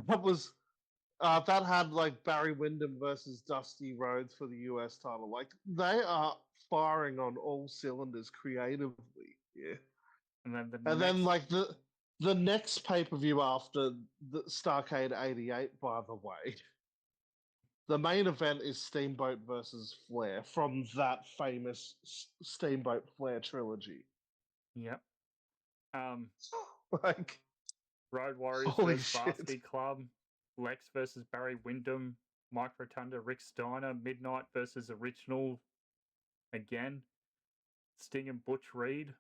that was that had like Barry Windham versus Dusty Rhodes for the US title. Like, they are firing on all cylinders creatively. Yeah. And then like the next pay-per-view after the Starrcade 88, by the way, the main event is Steamboat versus Flair from that famous Steamboat Flair trilogy. Yep. Like, Road Warriors versus Varsity Club, Lex versus Barry Windham, Mike Rotunda, Rick Steiner, Midnight versus Original again, Sting and Butch Reed,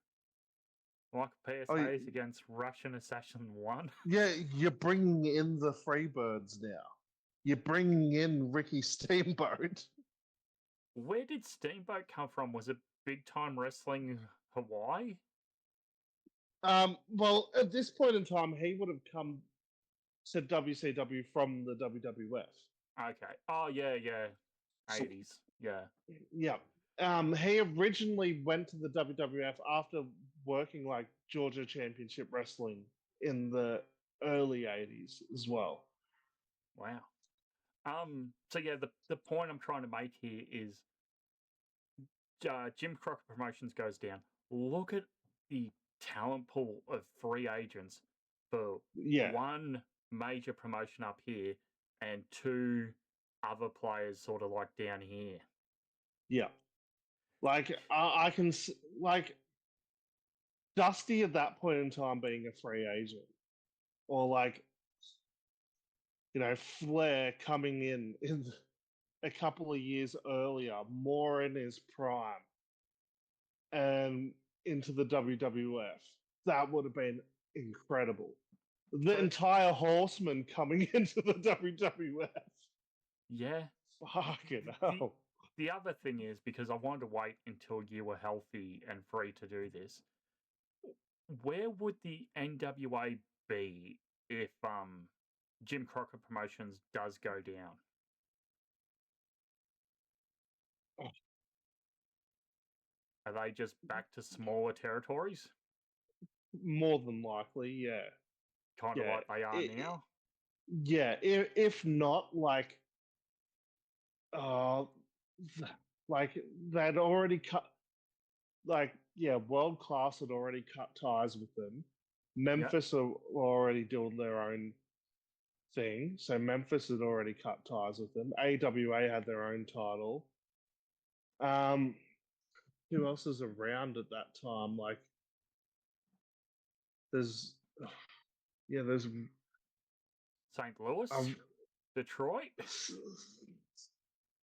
like PSAs against Russian Assassin 1. Yeah, you're bringing in the Freebirds now. You're bringing in Ricky Steamboat. Where did Steamboat come from? Was it Big Time Wrestling Hawaii? Well, at this point in time, he would have come to WCW from the WWF. Okay. Oh, yeah. 80s. Yeah. Yeah. He originally went to the WWF after working like Georgia Championship Wrestling in the early 80s as well. Wow. So yeah, the point I'm trying to make here is Jim Crockett Promotions goes down. Look at the talent pool of free agents for one major promotion up here and two other players sort of like down here. Yeah. Like, I can, like, Dusty at that point in time being a free agent, or like, you know, Flair coming in a couple of years earlier, more in his prime, and into the WWF. That would have been incredible. The entire Horsemen coming into the WWF. Yeah. Fucking hell. The other thing is, because I wanted to wait until you were healthy and free to do this, where would the NWA be if Jim Crockett Promotions does go down? Are they just back to smaller territories? More than likely, yeah. Kind of like they are now? Yeah, if not, like, like they'd already cut, like, yeah, World Class had already cut ties with them. Memphis are already doing their own thing, so Memphis had already cut ties with them. AWA had their own title. Who else is around at that time? Like, there's St. Louis, Detroit.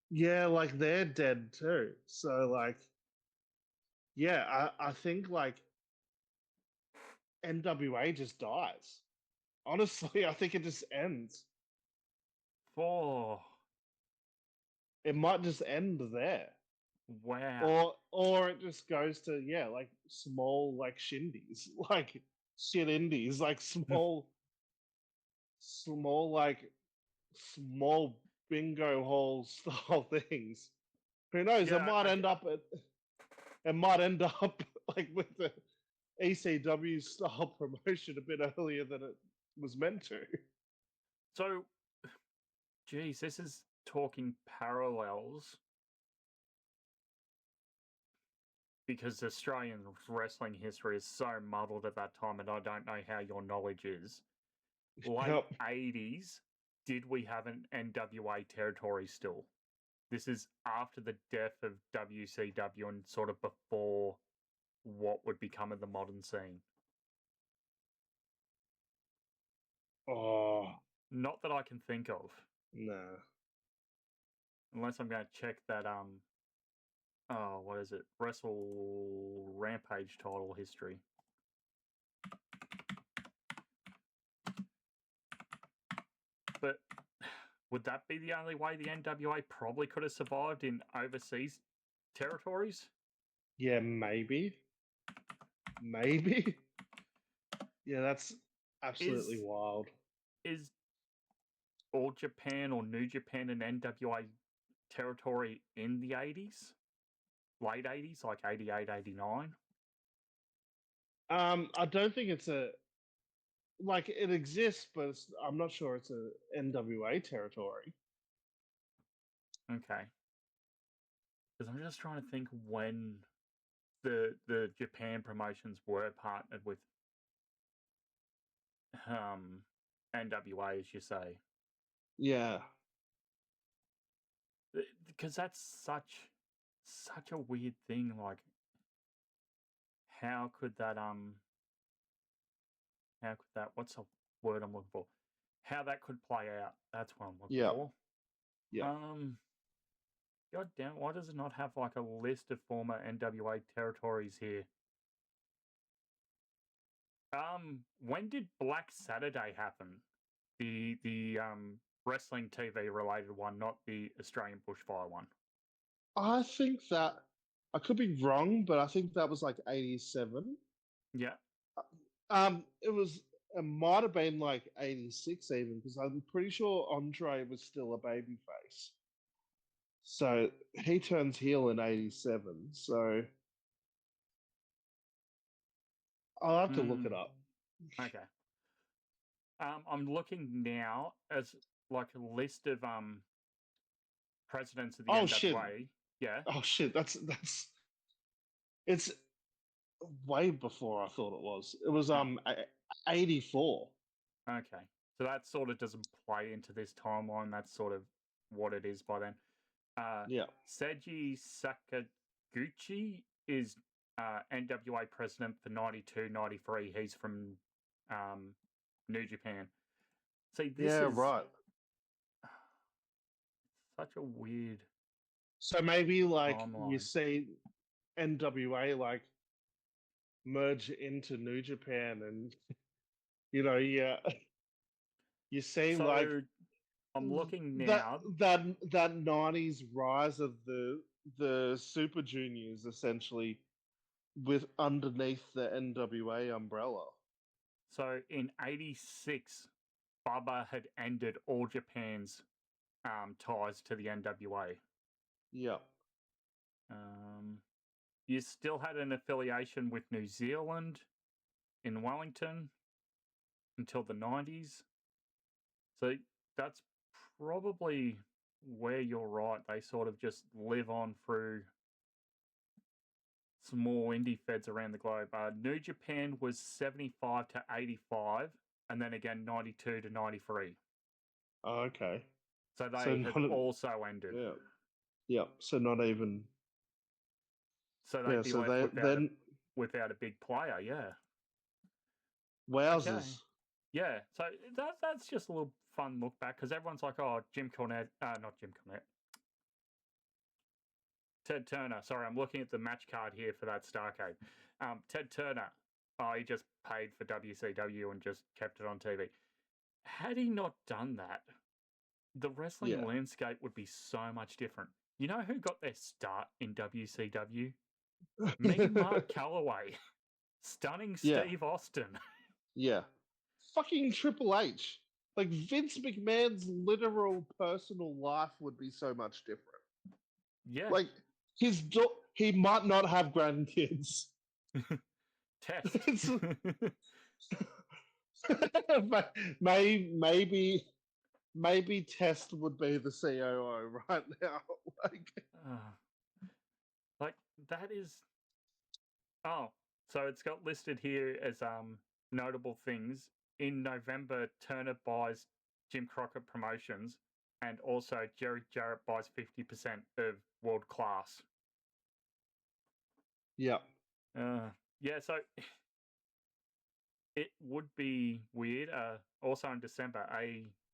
Yeah, like, they're dead too. So, like, yeah, I think like NWA just dies. Honestly, I think it just ends. It might just end there. Wow. Or it just goes to, yeah, like small, like, shindies, like shit indies, like small like small bingo hall style things. Who knows? Yeah, it might end up like with the ECW style promotion a bit earlier than it was meant to. So, geez, this is talking parallels because Australian wrestling history is so muddled at that time, and I don't know how your knowledge is. Late 80s, did we have an NWA territory still? This is after the death of WCW and sort of before what would become of the modern scene. Oh, not that I can think of. No. Unless I'm going to check that, what is it? Wrestle Rampage title history. But would that be the only way the NWA probably could have survived in overseas territories? Yeah, maybe. Maybe. Yeah, that's absolutely wild. Is All Japan or New Japan and NWA territory in the 80s? Late 80s, like 88, 89? I don't think it's it exists, but I'm not sure it's a NWA territory. Okay. Because I'm just trying to think when the Japan promotions were partnered with NWA, as you say. Yeah. Because that's such a weird thing. Like, how could that what's the word I'm looking for? How that could play out. That's what I'm looking for. Yeah. God damn, why does it not have like a list of former NWA territories here? When did Black Saturday happen? The wrestling TV related one, not the Australian bushfire one. I think that I could be wrong, but I think that was like 87. Yeah. It might have been like 86 even, because I'm pretty sure Andre was still a babyface. So he turns heel in 87. So I'll have to look it up. Okay. I'm looking now as like a list of presidents of the NWA. Shit. Yeah. Oh shit, it's way before I thought it was. It was 84. Okay. So that sort of doesn't play into this timeline. That's sort of what it is by then. Seiji Sakaguchi is NWA president for 92-93. He's from New Japan. See, this is right. Such a weird. So maybe like timeline. You see NWA like merge into New Japan, and you see so, like I'm looking now that 90s rise of the Super Juniors essentially with underneath the NWA umbrella. So in 86, Bubba had ended All Japan's ties to the NWA. Yeah. You still had an affiliation with New Zealand in Wellington until the 90s. So that's probably where you're right. They sort of just live on through small indie feds around the globe. New Japan was 75 to 85, and then again 92 to 93. Oh, okay. So they had also ended. Yeah. Yeah. So not even. So they'd be left without a big player. Yeah. Wowzers. Okay. Yeah. So that's just a little fun look back, because everyone's like, oh, Jim Cornette. Not Jim Cornette. Ted Turner. Sorry, I'm looking at the match card here for that Starrcade. Ted Turner. Oh, he just paid for WCW and just kept it on TV. Had he not done that, the wrestling landscape would be so much different. You know who got their start in WCW? Me, Mark Calloway. Stunning Steve Austin. Yeah. Fucking Triple H. Like, Vince McMahon's literal personal life would be so much different. Yeah. Like, he might not have grandkids. Test. maybe Test would be the COO right now. Like that is Oh, so it's got listed here as notable things. In November, Turner buys Jim Crockett Promotions, and also Jerry Jarrett buys 50% of World Class. Yeah. Yeah, so it would be weird. Also in December,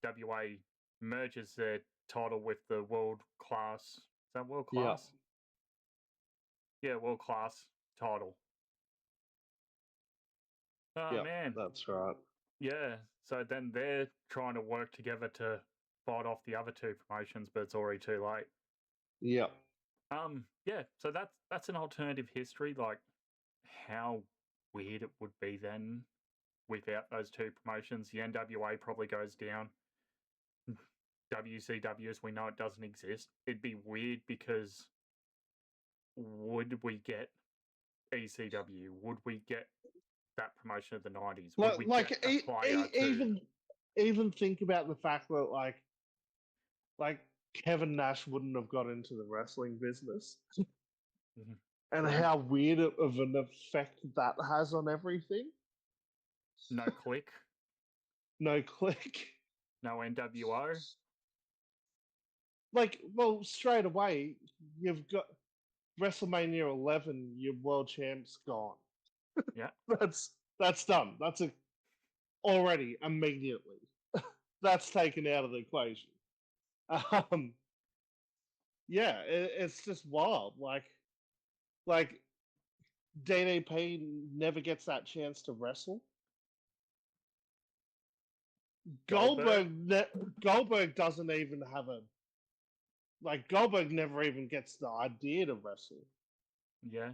AWA merges their title with the World Class. Is that World Class? Yeah, World Class title. Oh, Yeah, man. that's right. Yeah, so then they're trying to work together to fight off the other two promotions, but it's already too late. Yeah. Yeah, so that's an alternative history, like how weird it would be then without those two promotions. The NWA probably goes down. WCW, as we know, it doesn't exist. It'd be weird because would we get ECW? Would we get that promotion of the 90s? Would we get a player too? Even think about the fact that like Kevin Nash wouldn't have got into the wrestling business, and True. how weird of an effect that has on everything. No Click. No Click. No NWO. Like, well, straight away you've got WrestleMania 11. Your world champ's gone. Yeah. that's done. That's already immediately. That's taken out of the equation. Yeah, it's just wild. Like DDP never gets that chance to wrestle. Goldberg doesn't even have Goldberg never even gets the idea to wrestle. Yeah.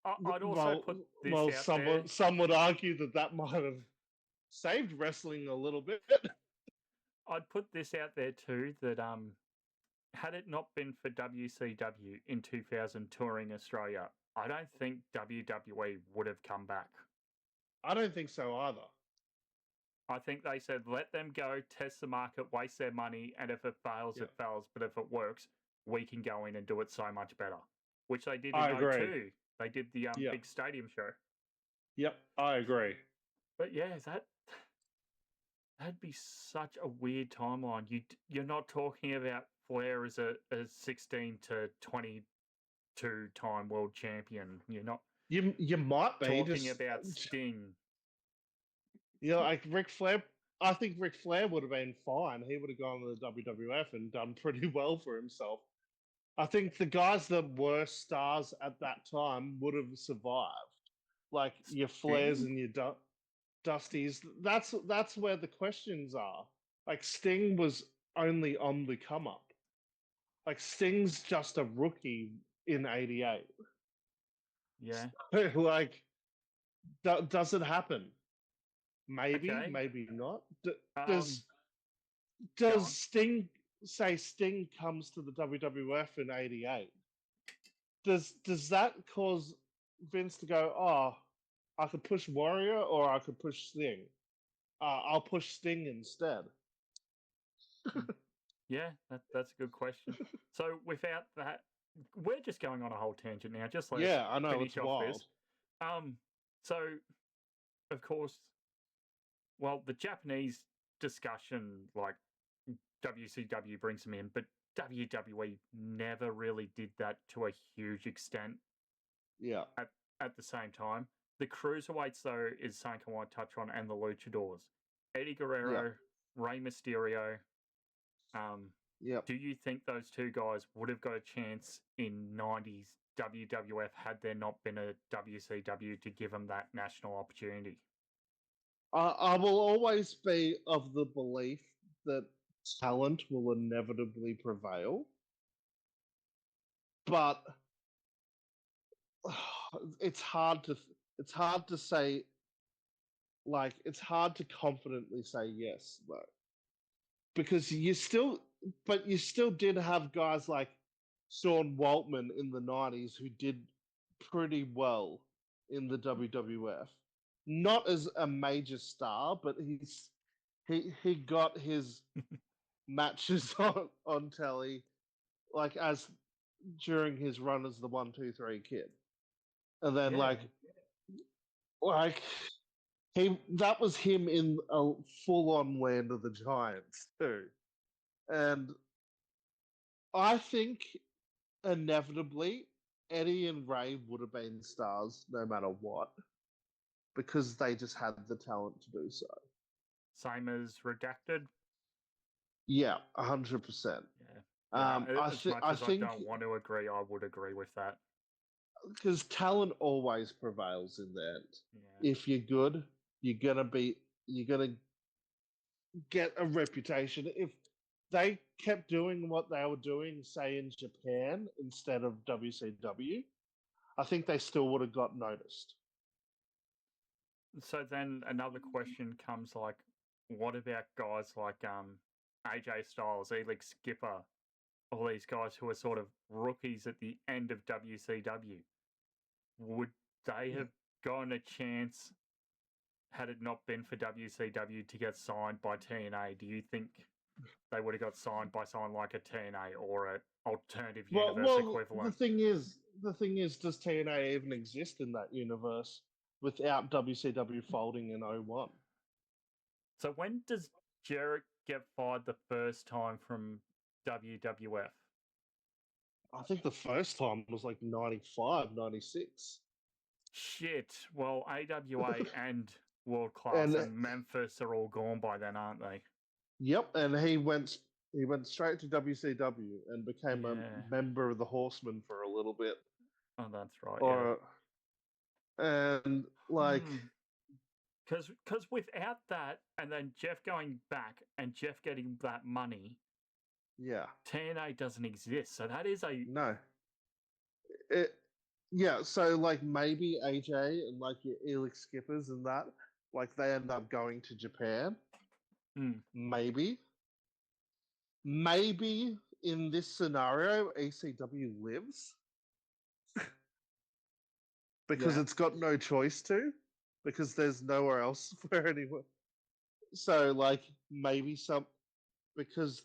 I'd also put this out there. Some would argue that might have saved wrestling a little bit. I'd put this out there too, that had it not been for WCW in 2000 touring Australia, I don't think WWE would have come back. I don't think so either. I think they said, let them go, test the market, waste their money, and if it fails, it fails. But if it works, we can go in and do it so much better. Which they did in 2002. They did the big stadium show. Yep, I agree. But yeah, that'd be such a weird timeline. You're not talking about Flair as a 16 to 22 time world champion. You're not. You might be talking about Sting. Yeah, like Ric Flair. I think Ric Flair would have been fine. He would have gone to the WWF and done pretty well for himself. I think the guys that were stars at that time would have survived. Like your Flairs and your Dusties. That's where the questions are. Like Sting was only on the come up. Like Sting's just a rookie in '88. Yeah. So, like, does it happen? Maybe, maybe not. Does Sting comes to the WWF in '88? Does that cause Vince to go, oh, I could push Warrior or I could push Sting? I'll push Sting instead. Yeah, that's a good question. So without that, we're just going on a whole tangent now. Just let's I know, finish it's off wild. this. So of course, well, the Japanese discussion, like WCW brings them in, but WWE never really did that to a huge extent. Yeah. At the same time, the cruiserweights though is something I want to touch on, and the luchadors, Eddie Guerrero, Rey Mysterio. Do you think those two guys would have got a chance in '90s WWF had there not been a WCW to give them that national opportunity? I will always be of the belief that talent will inevitably prevail, but it's hard to say. Like, it's hard to confidently say yes, though, because you still did have guys like Sean Waltman in the '90s who did pretty well in the WWF. Not as a major star, but he got his matches on telly, like as during his run as the 1-2-3 Kid. And then Yeah. like that was him in a full-on Land of the Giants too. And I think inevitably Eddie and Ray would have been stars no matter what, because they just had the talent to do so. Same as Redacted. Yeah, 100%. Yeah. I As much as I think don't want to agree, I would agree with that. because talent always prevails in the end. Yeah. If you're good, you're gonna get a reputation. If they kept doing what they were doing, say in Japan instead of WCW, I think they still would have got noticed. So then another question comes like, what about guys like AJ Styles, Elix Skipper, all these guys who are sort of rookies at the end of WCW? Would they have gotten a chance had it not been for WCW to get signed by TNA? Do you think they would have got signed by someone like a TNA or an alternative universe equivalent? The thing is, does TNA even exist in that universe without WCW folding in 01? So when does Jarrett get fired the first time from WWF? I think the first time was like 95, 96. Shit. Well, AWA and World Class and Memphis are all gone by then, aren't they? Yep, and he went straight to WCW and became a member of the Horsemen for a little bit. Oh, that's right. And like, because without that, and then Jeff going back and Jeff getting that money, TNA doesn't exist. So that is so like maybe AJ and like your Elix Skippers and that, like they end up going to Japan. Maybe in this scenario, ECW lives because it's got no choice to, because there's nowhere else for anyone. So like maybe because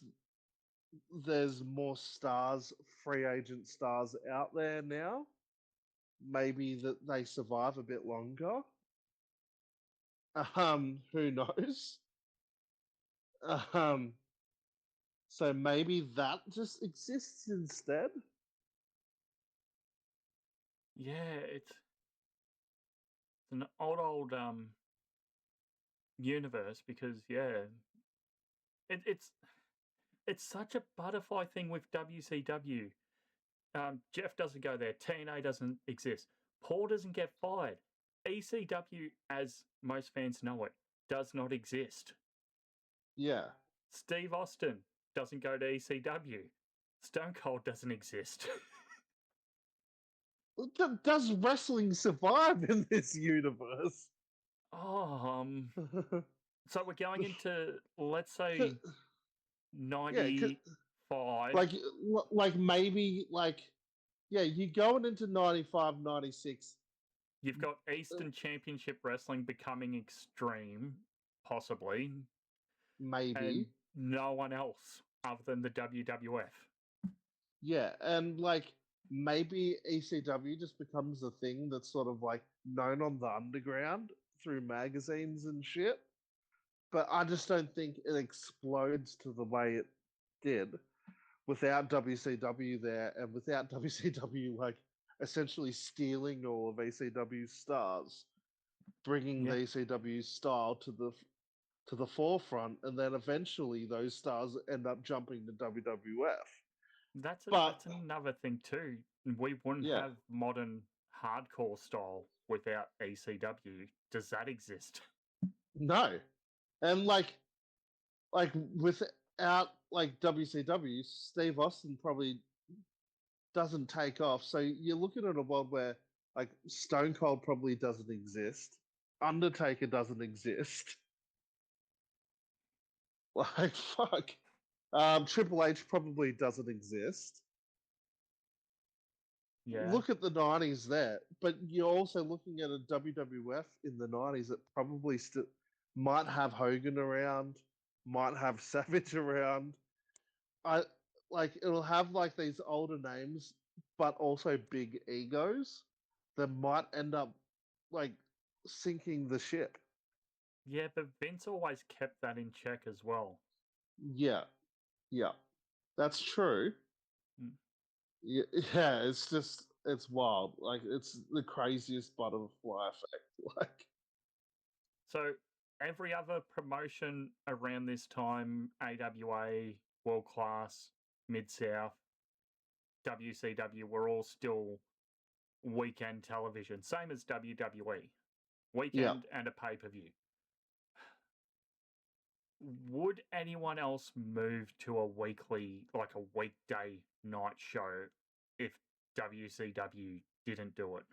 there's more stars, free agent stars out there now, maybe that they survive a bit longer. Who knows? So maybe that just exists instead. Yeah, it's an old universe because it's such a butterfly thing with WCW. Jeff doesn't go there. TNA doesn't exist. Paul doesn't get fired. ECW, as most fans know it, does not exist. Yeah. Steve Austin doesn't go to ECW. Stone Cold doesn't exist. Does wrestling survive in this universe? So we're going into, let's say, 95. Like maybe you're going into 95, 96. You've got Eastern Championship Wrestling becoming Extreme, possibly. Maybe. And no one else other than the WWF. Yeah, and like maybe ECW just becomes a thing that's sort of like known on the underground through magazines and shit. But I just don't think it explodes to the way it did without WCW there, and without WCW like essentially stealing all of ECW's stars, bringing the ECW style to the forefront, and then eventually those stars end up jumping to WWF. That's another thing too. We wouldn't have modern hardcore style without ECW. Does that exist? No. And like without like WCW, Steve Austin probably doesn't take off. So you're looking at a world where like Stone Cold probably doesn't exist. Undertaker doesn't exist. Like fuck. Triple H probably doesn't exist. Yeah. Look at the 90s there. But you're also looking at a WWF in the 90s that probably still might have Hogan around, might have Savage around. It'll have like these older names, but also big egos. that might end up like sinking the ship. Yeah, but Vince always kept that in check as well. Yeah, yeah, that's true. Mm. Yeah, it's wild. Like it's the craziest butterfly effect. Like So every other promotion around this time, AWA, World Class, Mid South, WCW, were all still weekend television, same as WWE, yeah. weekend and a pay-per-view. Would anyone else move to a weekly, like a weekday night show if WCW didn't do it?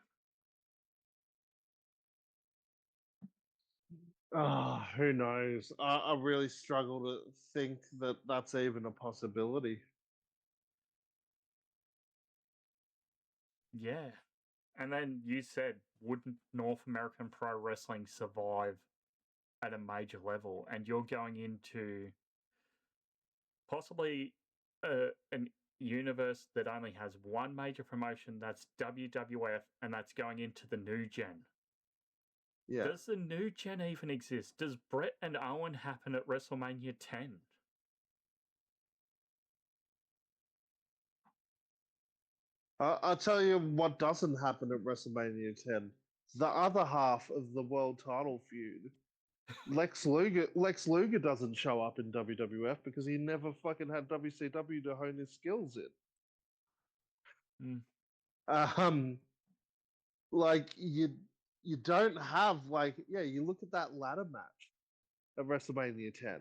Who knows? I really struggle to think that that's even a possibility. Yeah. And then you said, wouldn't North American Pro Wrestling survive at a major level? And you're going into possibly an universe that only has one major promotion, that's WWF, and that's going into the new gen. Yeah. Does the new gen even exist? Does Brett and Owen happen at WrestleMania 10? I'll tell you what doesn't happen at WrestleMania 10. The other half of the world title feud. Lex Luger doesn't show up in WWF because he never fucking had WCW to hone his skills in. Mm. Um, like you don't have you look at that ladder match at WrestleMania 10.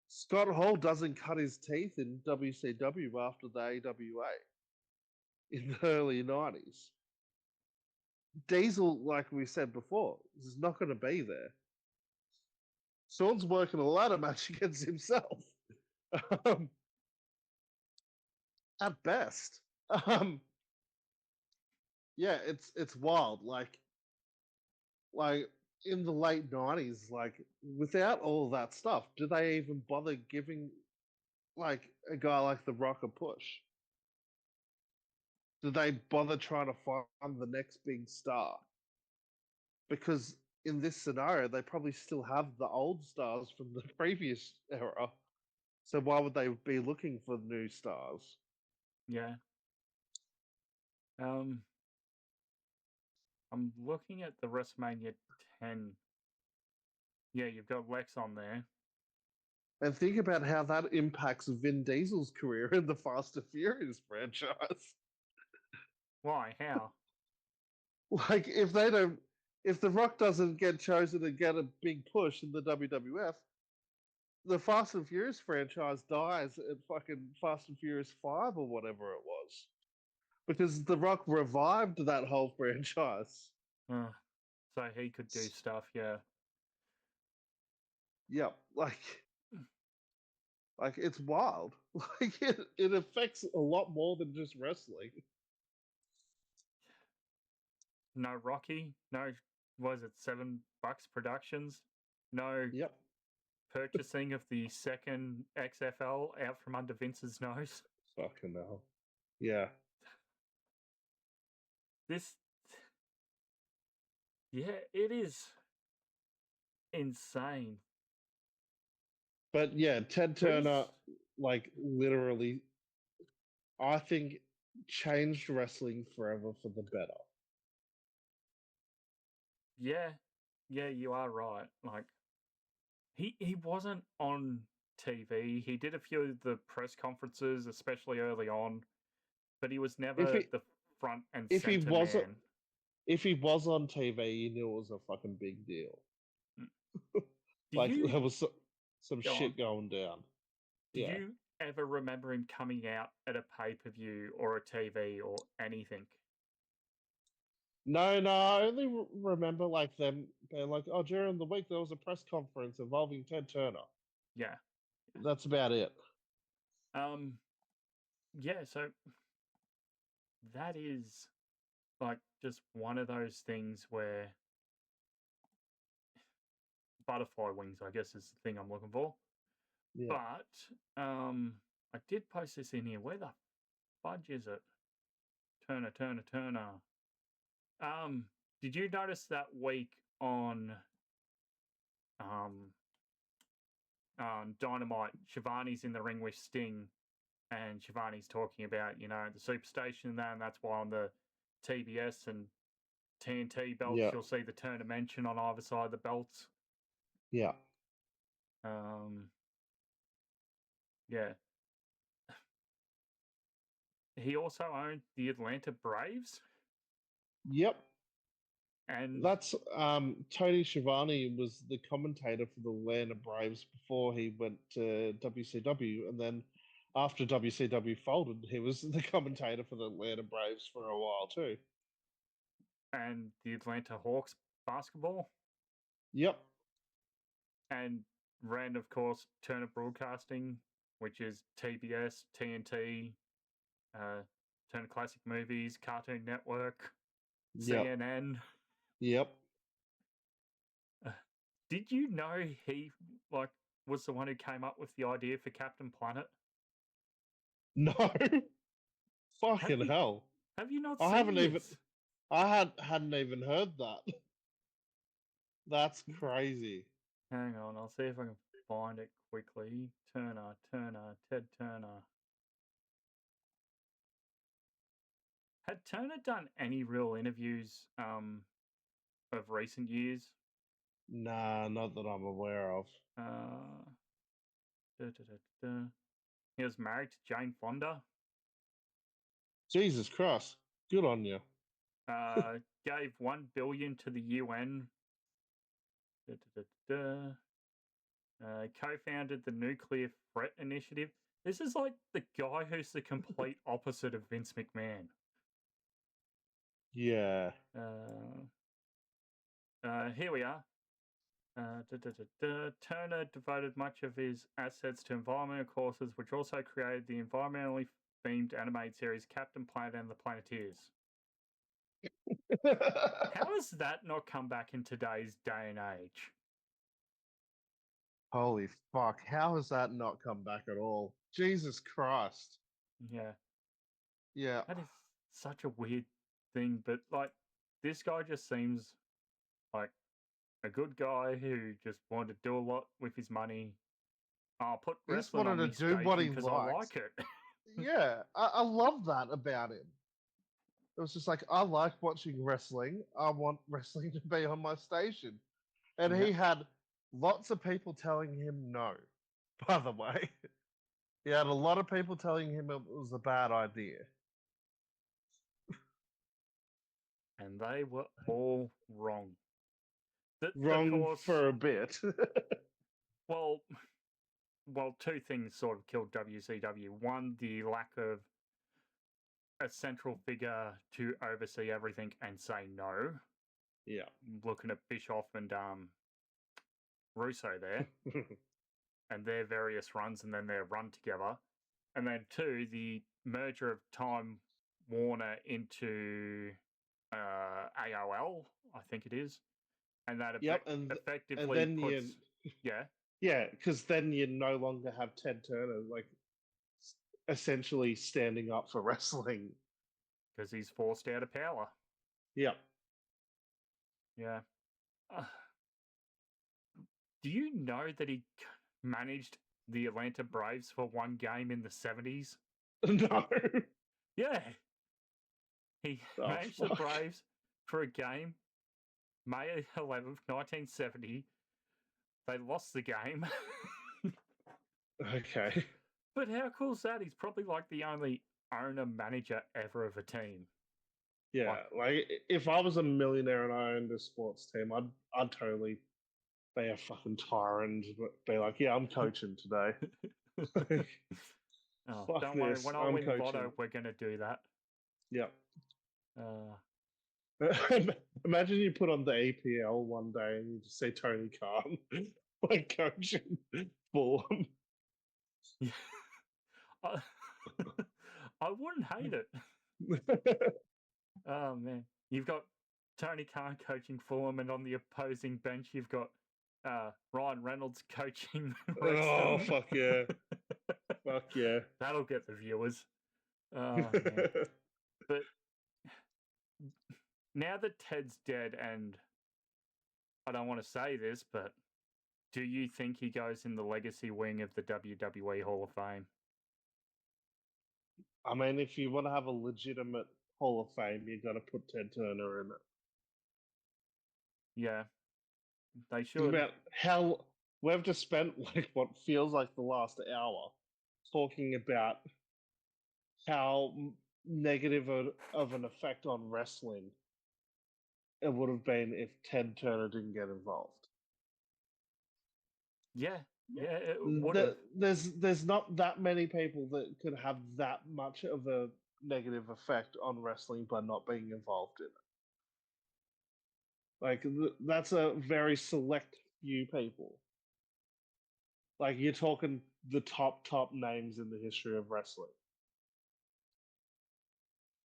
Scott Hall doesn't cut his teeth in WCW after the AWA in the early 90s. Diesel, like we said before, is not going to be there. Sean's working a ladder match against himself. Um, at best. Yeah, it's wild. Like in the late 90s, like without all that stuff, do they even bother giving like a guy like The Rock a push? Do they bother trying to find the next big star? Because in this scenario, they probably still have the old stars from the previous era. So why would they be looking for new stars? Yeah. I'm looking at the WrestleMania 10. Yeah, you've got Lex on there. And think about how that impacts Vin Diesel's career in the Fast and Furious franchise. Why? How? Like if The Rock doesn't get chosen to get a big push in the WWF, the Fast and Furious franchise dies at fucking Fast and Furious 5 or whatever it was. Because The Rock revived that whole franchise. So he could do stuff, yeah. Yep, like it's wild. Like it affects a lot more than just wrestling. No Rocky, no, was it $7 Productions? No Yep. purchasing of the second XFL out from under Vince's nose. Fucking hell. Yeah. Yeah, it is insane. But yeah, Ted Turner, like literally, I think changed wrestling forever for the better. Yeah, you are right. Like, he wasn't on TV. He did a few of the press conferences, especially early on, but he was never the front and center man. If he was on TV, you knew it was a fucking big deal. There was some shit going down. Do you ever remember him coming out at a pay-per-view or a TV or anything? No, I only remember like them being like, oh, during the week there was a press conference involving Ted Turner. Yeah. That's about it. Yeah, so that is like just one of those things where butterfly wings, I guess, is the thing I'm looking for. Yeah. But I did post this in here. Where the fudge is it? Turner. Did you notice that week on Dynamite, Shivani's in the ring with Sting, and Shivani's talking about, the Superstation and that, and that's why on the TBS and TNT belts, Yeah. you'll see the turn dimension on either side of the belts. Yeah. Yeah. He also owned the Atlanta Braves. Yep. And that's Tony Schiavone was the commentator for the Atlanta Braves before he went to WCW, and then after WCW folded, he was the commentator for the Atlanta Braves for a while too. And the Atlanta Hawks basketball. Yep. And ran, of course, Turner Broadcasting, which is TBS, TNT, Turner Classic Movies, Cartoon Network, CNN. Yep. Did you know he was the one who came up with the idea for Captain Planet? No. Fucking hell. Have you not I seen haven't this? even I hadn't even heard that. That's crazy. Hang on, I'll see if I can find it quickly. Turner, Ted Turner. Had Turner done any real interviews of recent years? Nah, not that I'm aware of. He was married to Jane Fonda. Jesus Christ. Good on you. Gave $1 billion to the UN. Co-founded the Nuclear Threat Initiative. This is like the guy who's the complete opposite of Vince McMahon. Yeah. Here we are. Turner devoted much of his assets to environmental causes, which also created the environmentally themed animated series Captain Planet and the Planeteers. How has that not come back in today's day and age? Holy fuck. How has that not come back at all? Jesus Christ. Yeah. Yeah. That is such a weird thing, but this guy just seems like a good guy who just wanted to do a lot with his money. I'll put wrestling on this station because I like it. Yeah, I love that about him. It was just like, I like watching wrestling. I want wrestling to be on my station. And he had lots of people telling him no, by the way. He had a lot of people telling him it was a bad idea. And they were all wrong. Wrong for a bit. Well, two things sort of killed WCW. One, the lack of a central figure to oversee everything and say no. Yeah. Looking at Bischoff and Russo there. And their various runs and then their run together. And then two, the merger of Time Warner into AOL, I think it is. And that effectively and then puts... Yeah, because then you no longer have Ted Turner, essentially standing up for wrestling. Because he's forced out of power. Yep. Yeah. Do you know that he managed the Atlanta Braves for one game in the 70s? No. Yeah. He managed the Braves for a game, May 11th, 1970. They lost the game. Okay. But how cool is that? He's probably the only owner-manager ever of a team. Yeah, if I was a millionaire and I owned a sports team, I'd totally be a fucking tyrant, but be like, yeah, I'm coaching today. Don't worry, when I win Votto, we're going to do that. Yep. Uh, Imagine you put on the APL one day and you just say Tony Khan coaching Fulham. Yeah. I wouldn't hate it. Oh man, you've got Tony Khan coaching Fulham, and on the opposing bench you've got Ryan Reynolds coaching. Oh fuck yeah! Fuck yeah! That'll get the viewers. Oh man. But now that Ted's dead, and I don't want to say this, but do you think he goes in the legacy wing of the WWE Hall of Fame? I mean, if you want to have a legitimate Hall of Fame, you've got to put Ted Turner in it. Yeah, they should. About how we've just spent like what feels like the last hour talking about how negative of an effect on wrestling it would have been if Ted Turner didn't get involved. Yeah, it would have. There's not that many people that could have that much of a negative effect on wrestling by not being involved in it. Like, that's a very select few people. Like, you're talking the top names in the history of wrestling.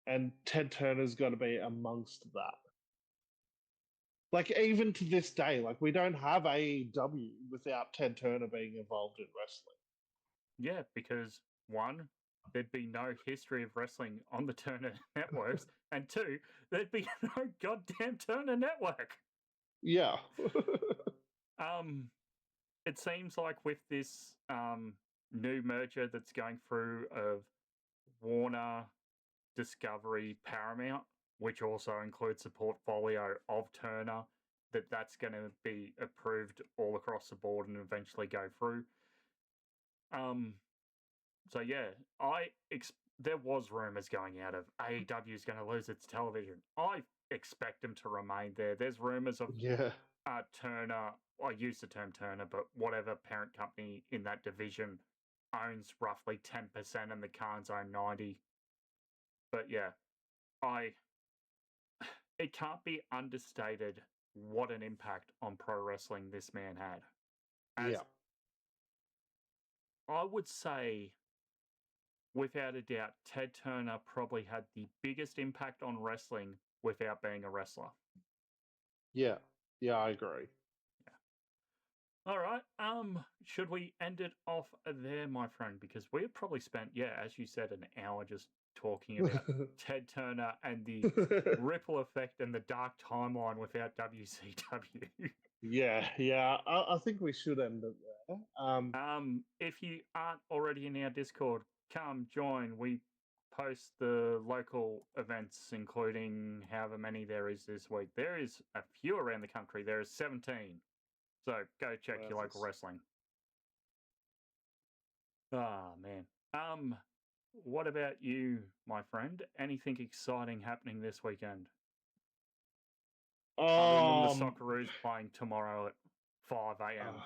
And Ted Turner's got to be amongst that. Like, even to this day, like, we don't have AEW without Ted Turner being involved in wrestling. Yeah, because one, there'd be no history of wrestling on the Turner networks, and two, there'd be no goddamn Turner network. Yeah. It seems like with this new merger that's going through of Warner, Discovery, Paramount, which also includes the portfolio of Turner, that's going to be approved all across the board and eventually go through. So yeah, there was rumors going out of AEW is going to lose its television. I expect them to remain there. There's rumors of Turner. I use the term Turner, but whatever parent company in that division owns roughly 10% and the Khans own 90%. But yeah, it can't be understated what an impact on pro wrestling this man had. I would say, without a doubt, Ted Turner probably had the biggest impact on wrestling without being a wrestler. Yeah, I agree. All right. Should we end it off there, my friend? Because we've probably spent, as you said, an hour just talking about Ted Turner and the ripple effect and the dark timeline without WCW. Yeah. I think we should end it there. If you aren't already in our Discord, come join. We post the local events, including however many there is this week. There is a few around the country. There is 17. So go check your local wrestling. Ah, man. What about you, my friend? Anything exciting happening this weekend? Other than the Socceroos playing tomorrow at 5 a.m.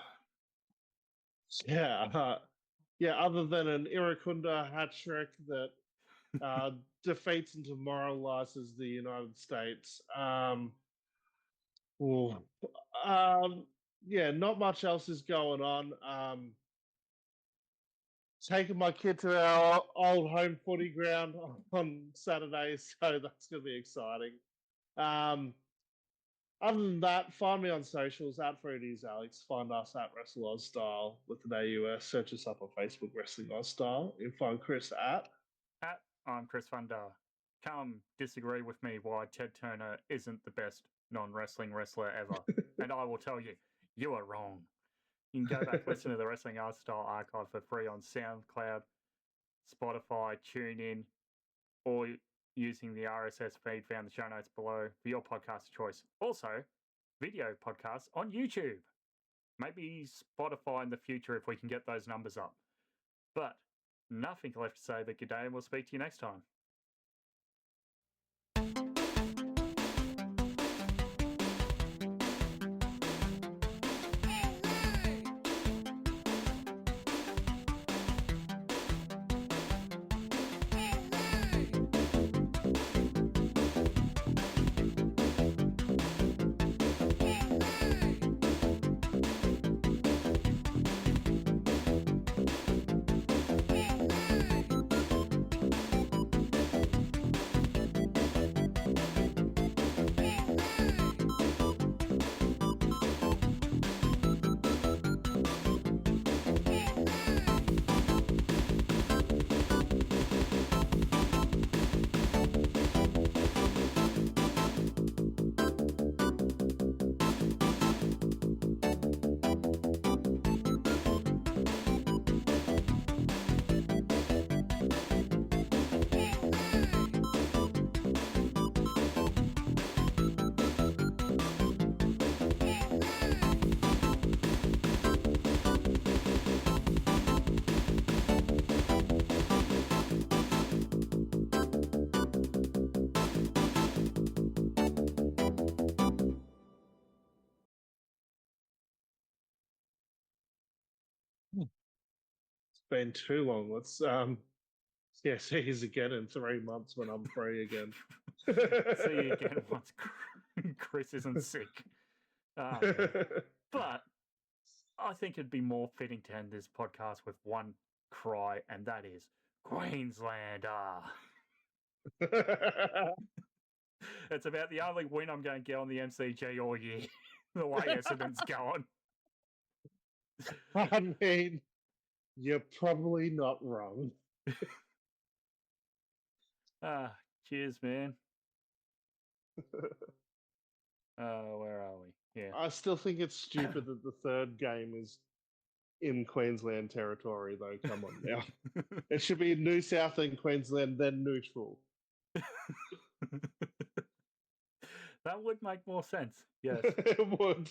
Other than an Iracunda hat-trick that defeats and demoralizes the United States. Not much else is going on. Taking my kid to our old home footy ground on Saturday, so that's going to be exciting. Other than that, find me on socials, at Footy's Alex. Find us at Wrestle Oz Style with an AUS. Search us up on Facebook, Wrestling Oz Style. You can find Chris at I'm Chris Funder. Come disagree with me why Ted Turner isn't the best non-wrestling wrestler ever. And I will tell you, you are wrong. You can go back listen to the Wrestling Art Style archive for free on SoundCloud, Spotify, TuneIn, or using the RSS feed found in the show notes below for your podcast of choice. Also, video podcasts on YouTube. Maybe Spotify in the future if we can get those numbers up. But nothing left to say but good day, and we'll speak to you next time. It's been too long. Let's see you again in 3 months when I'm free again. See you again once Chris isn't sick. But I think it'd be more fitting to end this podcast with one cry, and that is Queenslander. It's about the only win I'm going to get on the MCG all year. The way Essendon's going. I mean, you're probably not wrong. Cheers, man. Where are we? Yeah. I still think it's stupid that the third game is in Queensland territory, though. Come on now. It should be New South and Queensland, then neutral. That would make more sense. Yes. It would.